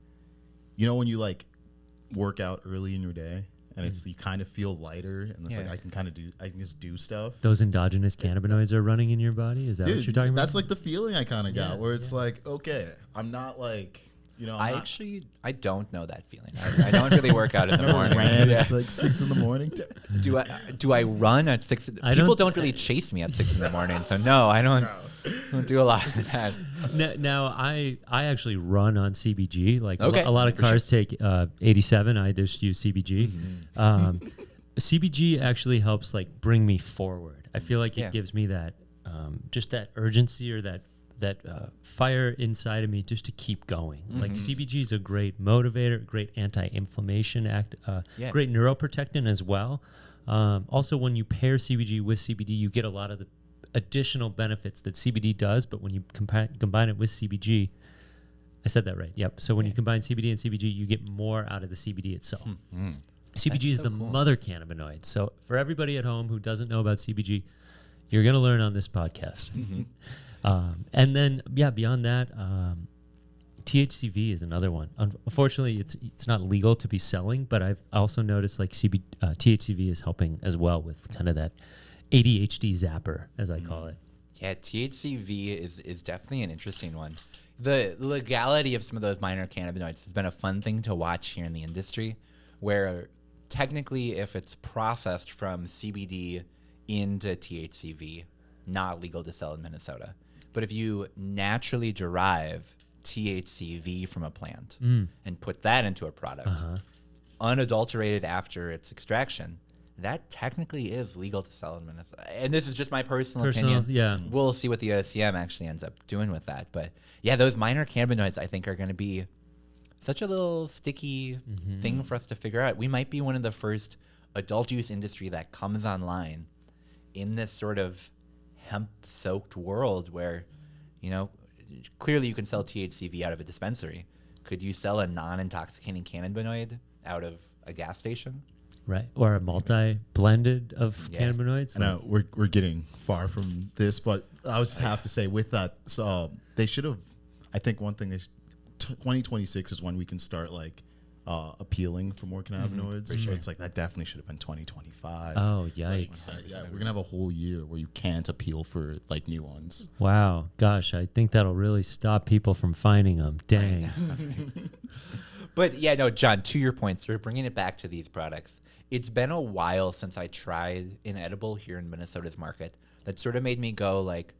when you like work out early in your day, and it's you kind of feel lighter, and it's Yeah. like I can just do stuff. Those endogenous cannabinoids are running in your body? Is that what you're talking about? That's like the feeling I kind of got, Yeah, where it's like, okay, I'm not like, I don't know that feeling. I don't really work out in the morning. ran. Yeah. It's like 6 in the morning. Do I run at 6? People don't really chase me at 6 in the morning, so no, I don't do a lot of that. Now I actually run on CBG. Like Okay, a lot of for cars take 87. I just use CBG. CBG actually helps like bring me forward. I feel like it Yeah. gives me that just that urgency or that fire inside of me just to keep going. Like Mm-hmm. CBG is a great motivator, great anti-inflammation great neuroprotectant as well. Also, when you pair CBG with CBD, you get a lot of the additional benefits that CBD does, but when you combine it with CBG, I said that right. Yep. So when you combine CBD and CBG, you get more out of the CBD itself. CBG is so the cool. mother cannabinoid. So for everybody at home who doesn't know about CBG, you're going to learn on this podcast. And then, beyond that, THCV is another one. Unfortunately, it's not legal to be selling, but I've also noticed like THCV is helping as well with kind of that ADHD zapper, as I call it. Yeah, THCV is definitely an interesting one. The legality of some of those minor cannabinoids has been a fun thing to watch here in the industry, where technically if it's processed from CBD into THCV, not legal to sell in Minnesota. But if you naturally derive THCV from a plant and put that into a product, unadulterated after its extraction, that technically is legal to sell in Minnesota. And this is just my personal opinion. Yeah. We'll see what the OCM actually ends up doing with that. But yeah, those minor cannabinoids I think are going to be such a little sticky thing for us to figure out. We might be one of the first adult use industry that comes online in this sort of hemp-soaked world where, you know, clearly you can sell THCV out of a dispensary. Could you sell a non-intoxicating cannabinoid out of a gas station? Right. Or a multi-blended of Yeah. cannabinoids. I know we're getting far from this, but I would have to say with that, so they should have. I think one thing 2026 is when we can start like appealing for more cannabinoids. for sure. It's like that definitely should have been 2025. Oh, yikes. Yeah, we're gonna have a whole year where you can't appeal for like new ones. Wow. Gosh, I think that'll really stop people from finding them. Dang. But yeah, no, John, to your point, sort of bringing it back to these products, it's been a while since I tried an edible here in Minnesota's market that sort of made me go like,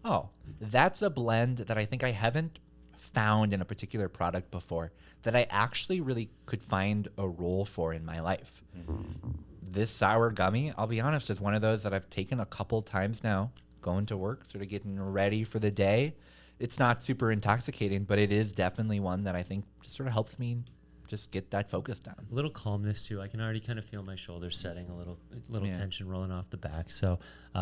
oh, that's a blend that I think I haven't found in a particular product before that I actually really could find a role for in my life. This sour gummy, I'll be honest, is one of those that I've taken a couple times now, going to work, sort of getting ready for the day. It's not super intoxicating, but it is definitely one that I think just sort of helps me just get that focus down. A little calmness too. I can already kind of feel my shoulders setting, a little Yeah. tension rolling off the back. So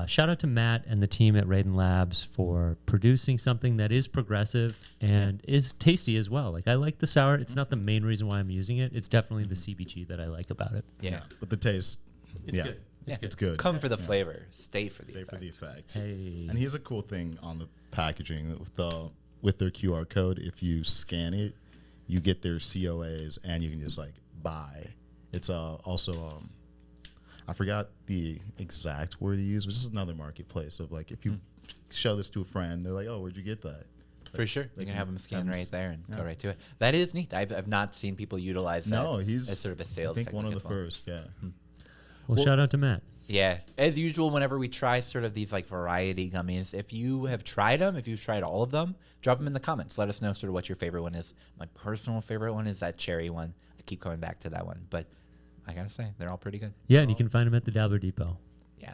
shout out to Matt and the team at Raiden Labs for producing something that is progressive and is tasty as well. Like I like the sour. It's not the main reason why I'm using it. It's definitely the CBG that I like about it. Yeah. But the taste, It's good. it's good. Come for the flavor, stay for the Stay effect. for the effect. Hey. And here's a cool thing on the packaging with their QR code. If you scan it, you get their COAs, and you can just like buy. It's also I forgot the exact word he used, but this is another marketplace of like if you show this to a friend, they're like, "Oh, where'd you get that?" For sure. You Like, can have them scan have 'em right there and go yeah. right to it. That is neat. I've not seen people utilize that No, he's as sort of a sales I think one of the technique as well. first. Yeah. Well, shout out to Matt. Yeah. As usual, whenever we try sort of these like variety gummies, if you have tried them, if you've tried all of them, drop them in the comments. Let us know sort of what your favorite one is. My personal favorite one is that cherry one. I keep coming back to that one, but I gotta say, they're all pretty good. Yeah, and you can find him at the Dabbler Depot. Yeah.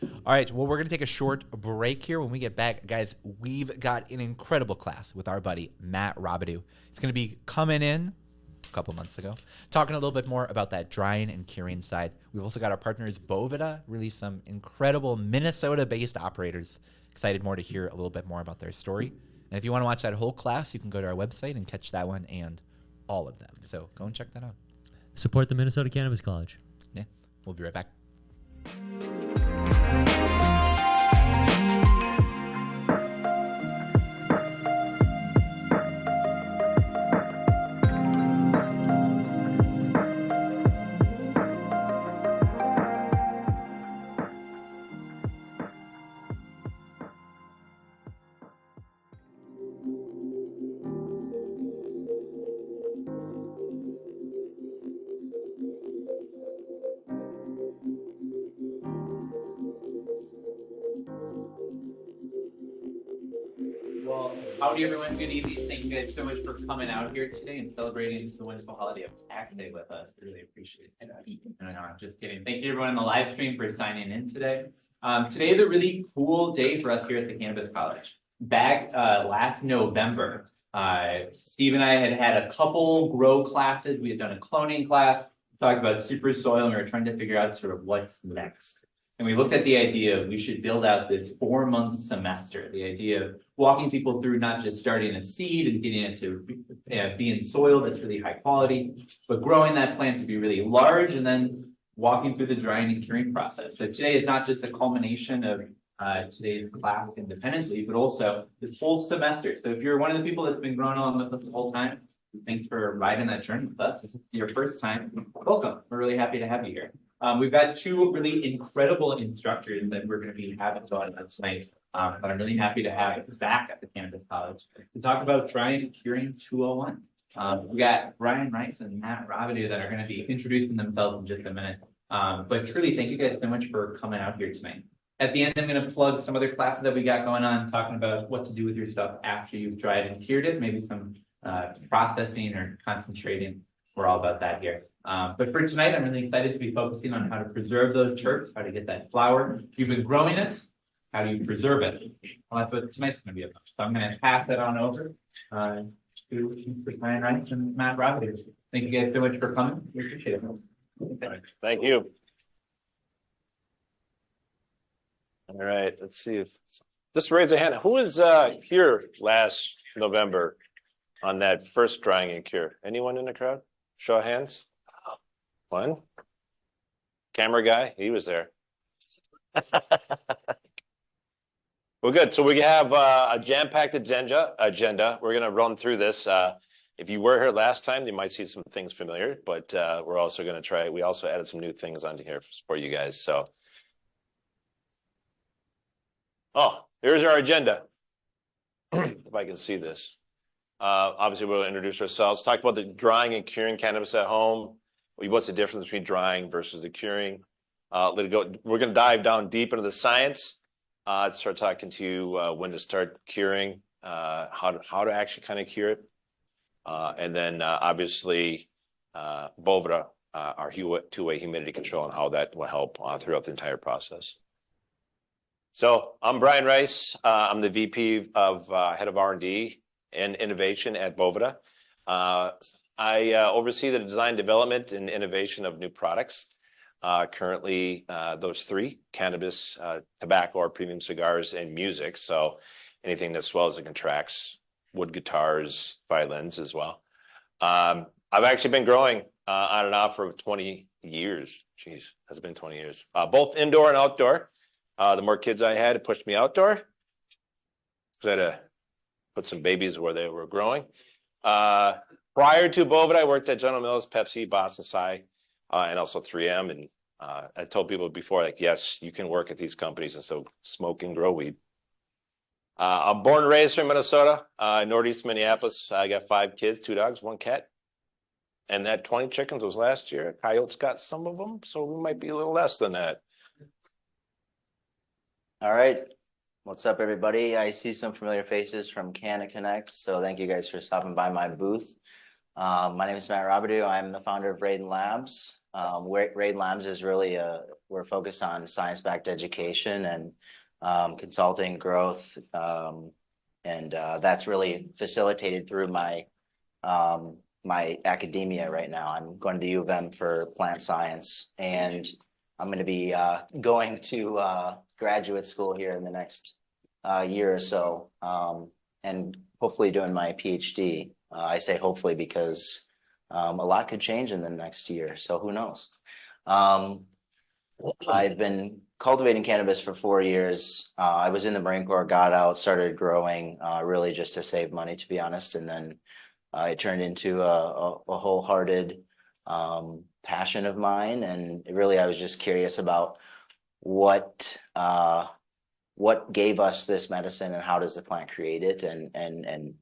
All right. Well, we're going to take a short break here. When we get back, guys, we've got an incredible class with our buddy, Matt Robidoux. He's going to be coming in a couple months ago, talking a little bit more about that drying and curing side. We've also got our partners, Bovida, release some incredible Minnesota-based operators. Excited more to hear a little bit more about their story. And if you want to watch that whole class, you can go to our website and catch that one and all of them. So go and check that out. Support the Minnesota Cannabis College. Yeah. We'll be right back. Well, howdy everyone, good evening. Thank you guys so much for coming out here today and celebrating the wonderful holiday of Tax Day with us. Really appreciate it. No, I'm just kidding. Thank you everyone on the live stream for signing in today. Today is a really cool day for us here at the Cannabis College. back last November, Steve and I had a couple grow classes. We had done a cloning class, talked about super soil, and we were trying to figure out sort of what's next. And we looked at the idea of we should build out this 4-month semester, the idea of walking people through not just starting a seed and getting it to be in soil that's really high quality, but growing that plant to be really large and then walking through the drying and curing process. So today is not just a culmination of today's class independently, but also this whole semester. So if you're one of the people that's been growing along with us the whole time, thanks for riding that journey with us. This is your first time. Welcome. We're really happy to have you here. We've got 2 really incredible instructors that we're going to be having on tonight. That I'm really happy to have back at the Cannabis College to talk about drying and curing 201. We got Brian Rice and Matt Rabideau that are going to be introducing themselves in just a minute. But truly, thank you guys so much for coming out here tonight. At the end, I'm going to plug some other classes that we got going on, talking about what to do with your stuff after you've dried and cured it, maybe some processing or concentrating. We're all about that here. But for tonight, I'm really excited to be focusing on how to preserve those terps, how to get that flower. You've been growing it. How do you preserve it? Well, that's what tonight's going to be about. So I'm going to pass that on over to Brian Rice and Matt Rabideau. Thank you guys so much for coming. We appreciate it. Thank you. All right, let's see if just raise a hand. Who was here last November on that first drying and cure? Anyone in the crowd? Show of hands. One. Camera guy, he was there. Well, good. So we have a jam-packed agenda. We're going to run through this. If you were here last time, you might see some things familiar, but we're also going to try. We also added some new things onto here for you guys. So, here's our agenda. If I can see this. Obviously, we'll introduce ourselves, talk about the drying and curing cannabis at home. What's the difference between drying versus the curing? We're going to dive down deep into the science. Start talking to you when to start curing, how to actually kind of cure it. And then obviously Boveda, our two-way humidity control, and how that will help throughout the entire process. So I'm Brian Rice. I'm the VP of Head of R&D and Innovation at Boveda. I oversee the design, development, and innovation of new products. Currently, those 3, cannabis, tobacco, or premium cigars, and music. So anything that swells and contracts, wood guitars, violins as well. I've actually been growing on and off for 20 years. Jeez, has been 20 years. Both indoor and outdoor. The more kids I had, it pushed me outdoor. I had to put some babies where they were growing. Prior to Boveda, I worked at General Mills, Pepsi, Boston Sci, and also 3M. And I told people before, like, yes, you can work at these companies and still smoke and grow weed. I'm born and raised from Minnesota, Northeast Minneapolis. I got 5 kids, 2 dogs, 1 cat. And that 20 chickens was last year. Coyotes got some of them, so we might be a little less than that. All right. What's up, everybody? I see some familiar faces from Canna Connect, so thank you guys for stopping by my booth. My name is Matt Rabideau. I'm the founder of Raiden Labs. Raiden Labs is really we're focused on science-backed education and consulting, growth, and that's really facilitated through my my academia right now. I'm going to the U of M for plant science, and I'm going to be going to graduate school here in the next year or so, and hopefully doing my PhD. I say hopefully because a lot could change in the next year, so who knows? I've been cultivating cannabis for 4 years. I was in the Marine Corps, got out, started growing really just to save money, to be honest, and then it turned into a wholehearted passion of mine, and really I was just curious about what gave us this medicine and how does the plant create it, and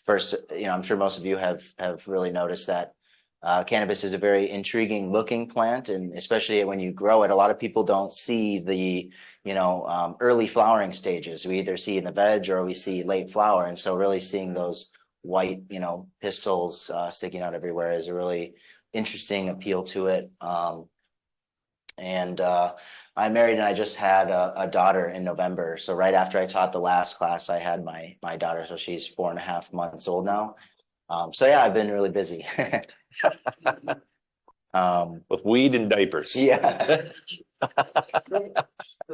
first, I'm sure most of you have really noticed that cannabis is a very intriguing looking plant, and especially when you grow it, a lot of people don't see the early flowering stages. We either see in the veg or we see late flower, and so really seeing those white pistils sticking out everywhere is a really interesting appeal to it. And I married and I just had a daughter in November. So right after I taught the last class, I had my daughter. So she's 4.5 months old now. So yeah, I've been really busy. With weed and diapers. Yeah.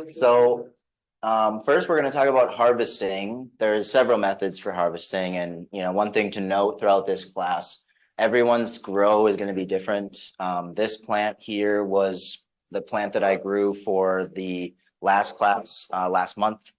So first, we're going to talk about harvesting. There's several methods for harvesting, and one thing to note throughout this class, everyone's grow is going to be different. This plant here was the plant that I grew for the last class last month,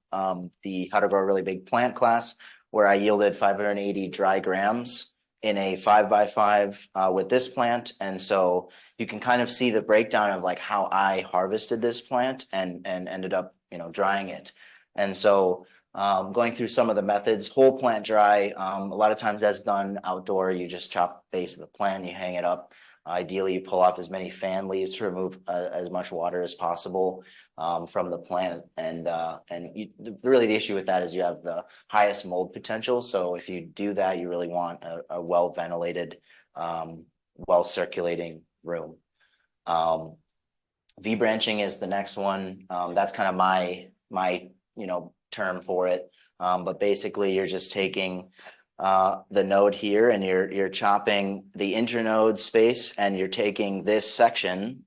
the How to Grow a Really Big Plant class, where I yielded 580 dry grams in a 5x5 with this plant. And so you can kind of see the breakdown of like how I harvested this plant and ended up drying it. And so going through some of the methods, whole plant dry, a lot of times that's done outdoor. You just chop the base of the plant, you hang it up. Ideally, you pull off as many fan leaves to remove as much water as possible from the plant. And really the issue with that is you have the highest mold potential. So if you do that, you really want a well-ventilated, well-circulating room. V-branching is the next one. That's kind of my term for it. But basically you're just taking the node here and you're chopping the internode space, and you're taking this section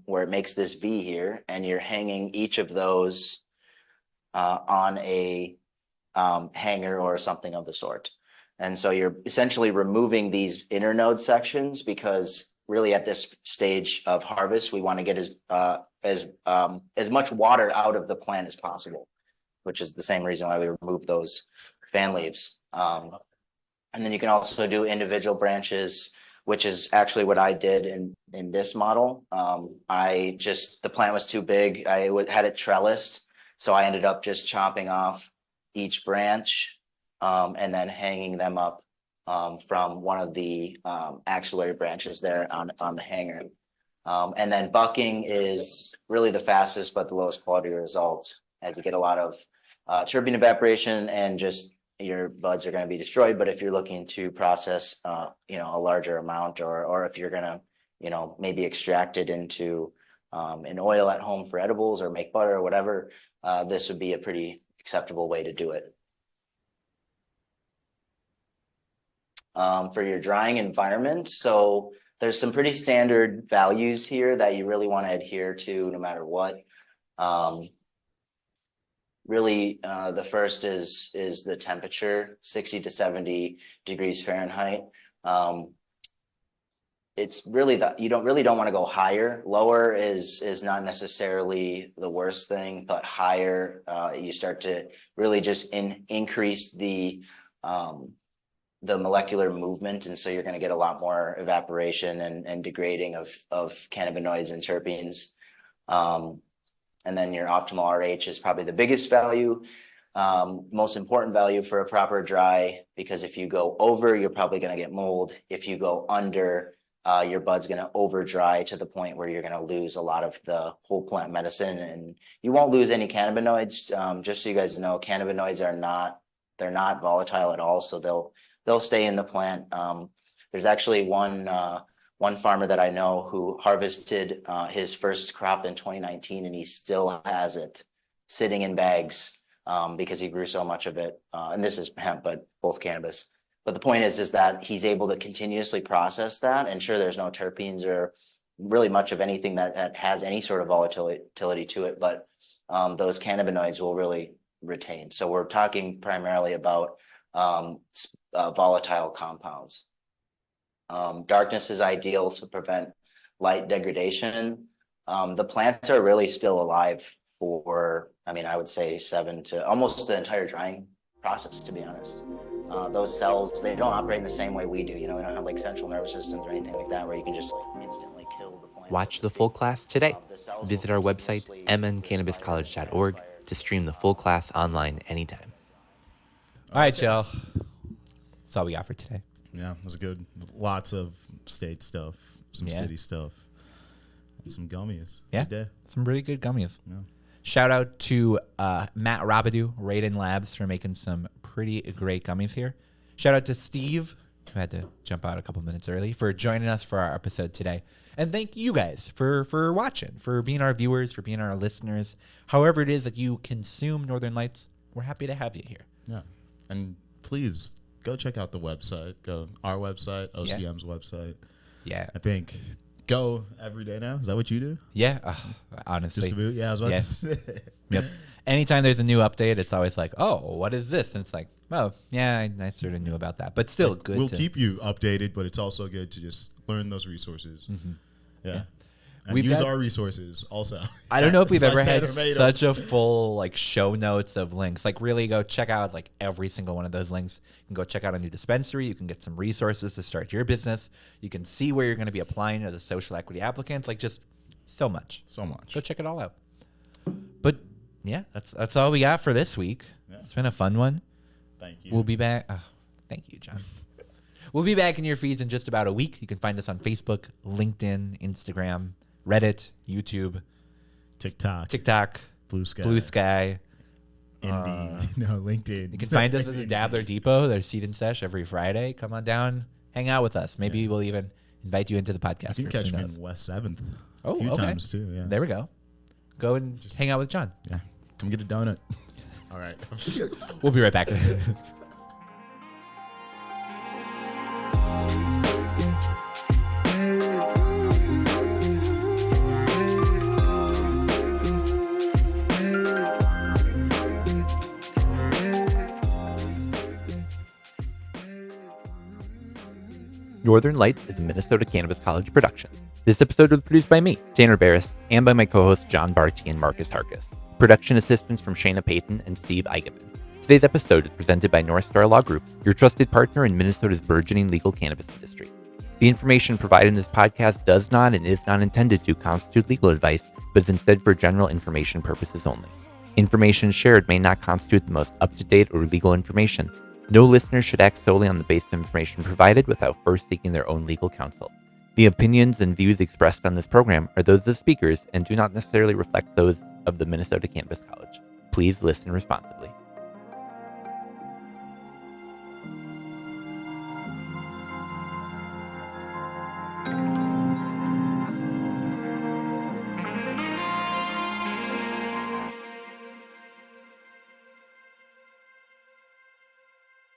where it makes this V here, and you're hanging each of those on a hanger or something of the sort. And so you're essentially removing these internode sections, because really at this stage of harvest, we want to get as much water out of the plant as possible, which is the same reason why we remove those fan leaves. And then you can also do individual branches, which is actually what I did in this model. The plant was too big. I had it trellised, so I ended up just chopping off each branch and then hanging them up from one of the axillary branches there on the hanger. And then bucking is really the fastest but the lowest quality result, as you get a lot of terpene evaporation and just your buds are going to be destroyed. But if you're looking to process a larger amount, or if you're going to maybe extract it into an oil at home for edibles or make butter or whatever, this would be a pretty acceptable way to do it. For your drying environment, so there's some pretty standard values here that you really want to adhere to no matter what. Really, the first is the temperature, 60 to 70 degrees Fahrenheit. It's really that you don't want to go higher. Lower is not necessarily the worst thing, but higher, you start to really just increase the molecular movement, and so you're going to get a lot more evaporation and degrading of cannabinoids and terpenes. And then your optimal RH is probably the biggest value, most important value for a proper dry, because if you go over, you're probably going to get mold. If you go under, your bud's going to over dry to the point where you're going to lose a lot of the whole plant medicine, and you won't lose any cannabinoids. Just so you guys know, cannabinoids they're not volatile at all, so they'll stay in the plant. There's actually one farmer that I know who harvested his first crop in 2019, and he still has it sitting in bags because he grew so much of it. And this is hemp, but both cannabis. But the point is that he's able to continuously process that. And sure, there's no terpenes or really much of anything that has any sort of volatility to it, but those cannabinoids will really retain. So we're talking primarily about volatile compounds. Darkness is ideal to prevent light degradation. The plants are really still alive for, I would say 7 to almost the entire drying process, to be honest. Those cells, they don't operate in the same way we do. We don't have like central nervous systems or anything like that where you can just like instantly kill the plant. Watch the full class today. Visit our website, mncannabiscollege.org, to stream the full class online anytime. All right, y'all. That's all we got for today. Yeah, it was good. Lots of state stuff, some city stuff, and some gummies. Yeah, some really good gummies. Yeah. Shout out to Matt Robidoux, Raiden Labs, for making some pretty great gummies here. Shout out to Steve, who had to jump out a couple minutes early, for joining us for our episode today. And thank you guys for watching, for being our viewers, for being our listeners. However it is that you consume Northern Lights, we're happy to have you here. Yeah. And please go check out the website. Go our website, OCM's website. Yeah. I think go every day now. Is that what you do? Yeah. Honestly. Just about? Yeah, I was about to say. Yep. Anytime there's a new update, it's always like, oh, what is this? And it's like, oh, yeah, I sort of knew about that. But still good. We'll keep you updated, but it's also good to just learn those resources. Yeah. And We've use got- our resources also. I don't know if we've ever had Verbatim. such a full like show notes of links. Like really go check out like every single one of those links. You can go check out a new dispensary. You can get some resources to start your business. You can see where you're going to be applying to the social equity applicants. Like just so much. So much. Go check it all out. But yeah, that's all we got for this week. Yeah. It's been a fun one. Thank you. We'll be back. Oh, thank you, John. We'll be back in your feeds in just about a week. You can find us on Facebook, LinkedIn, Instagram, Reddit, YouTube, TikTok, Blue Sky, Indie, LinkedIn. You can find us at the Dabbler Depot. There's Seed and Sesh every Friday. Come on down, hang out with us. Maybe we'll even invite you into the podcast. You can group. catch Who me knows? in West 7th Oh, a few okay. times too. Yeah. There we go. Go and hang out with John. Yeah. Come get a donut. All right. We'll be right back. Northern Lights is a Minnesota Cannabis College production. This episode was produced by me, Tanner Barris, and by my co-hosts John Barty and Marcus Harkis. Production assistance from Shayna Payton and Steve Eigenman. Today's episode is presented by North Star Law Group, your trusted partner in Minnesota's burgeoning legal cannabis industry. The information provided in this podcast does not and is not intended to constitute legal advice, but is instead for general information purposes only. Information shared may not constitute the most up-to-date or legal information. No listener should act solely on the basis of information provided without first seeking their own legal counsel. The opinions and views expressed on this program are those of the speakers and do not necessarily reflect those of the Minnesota Cannabis College. Please listen responsibly.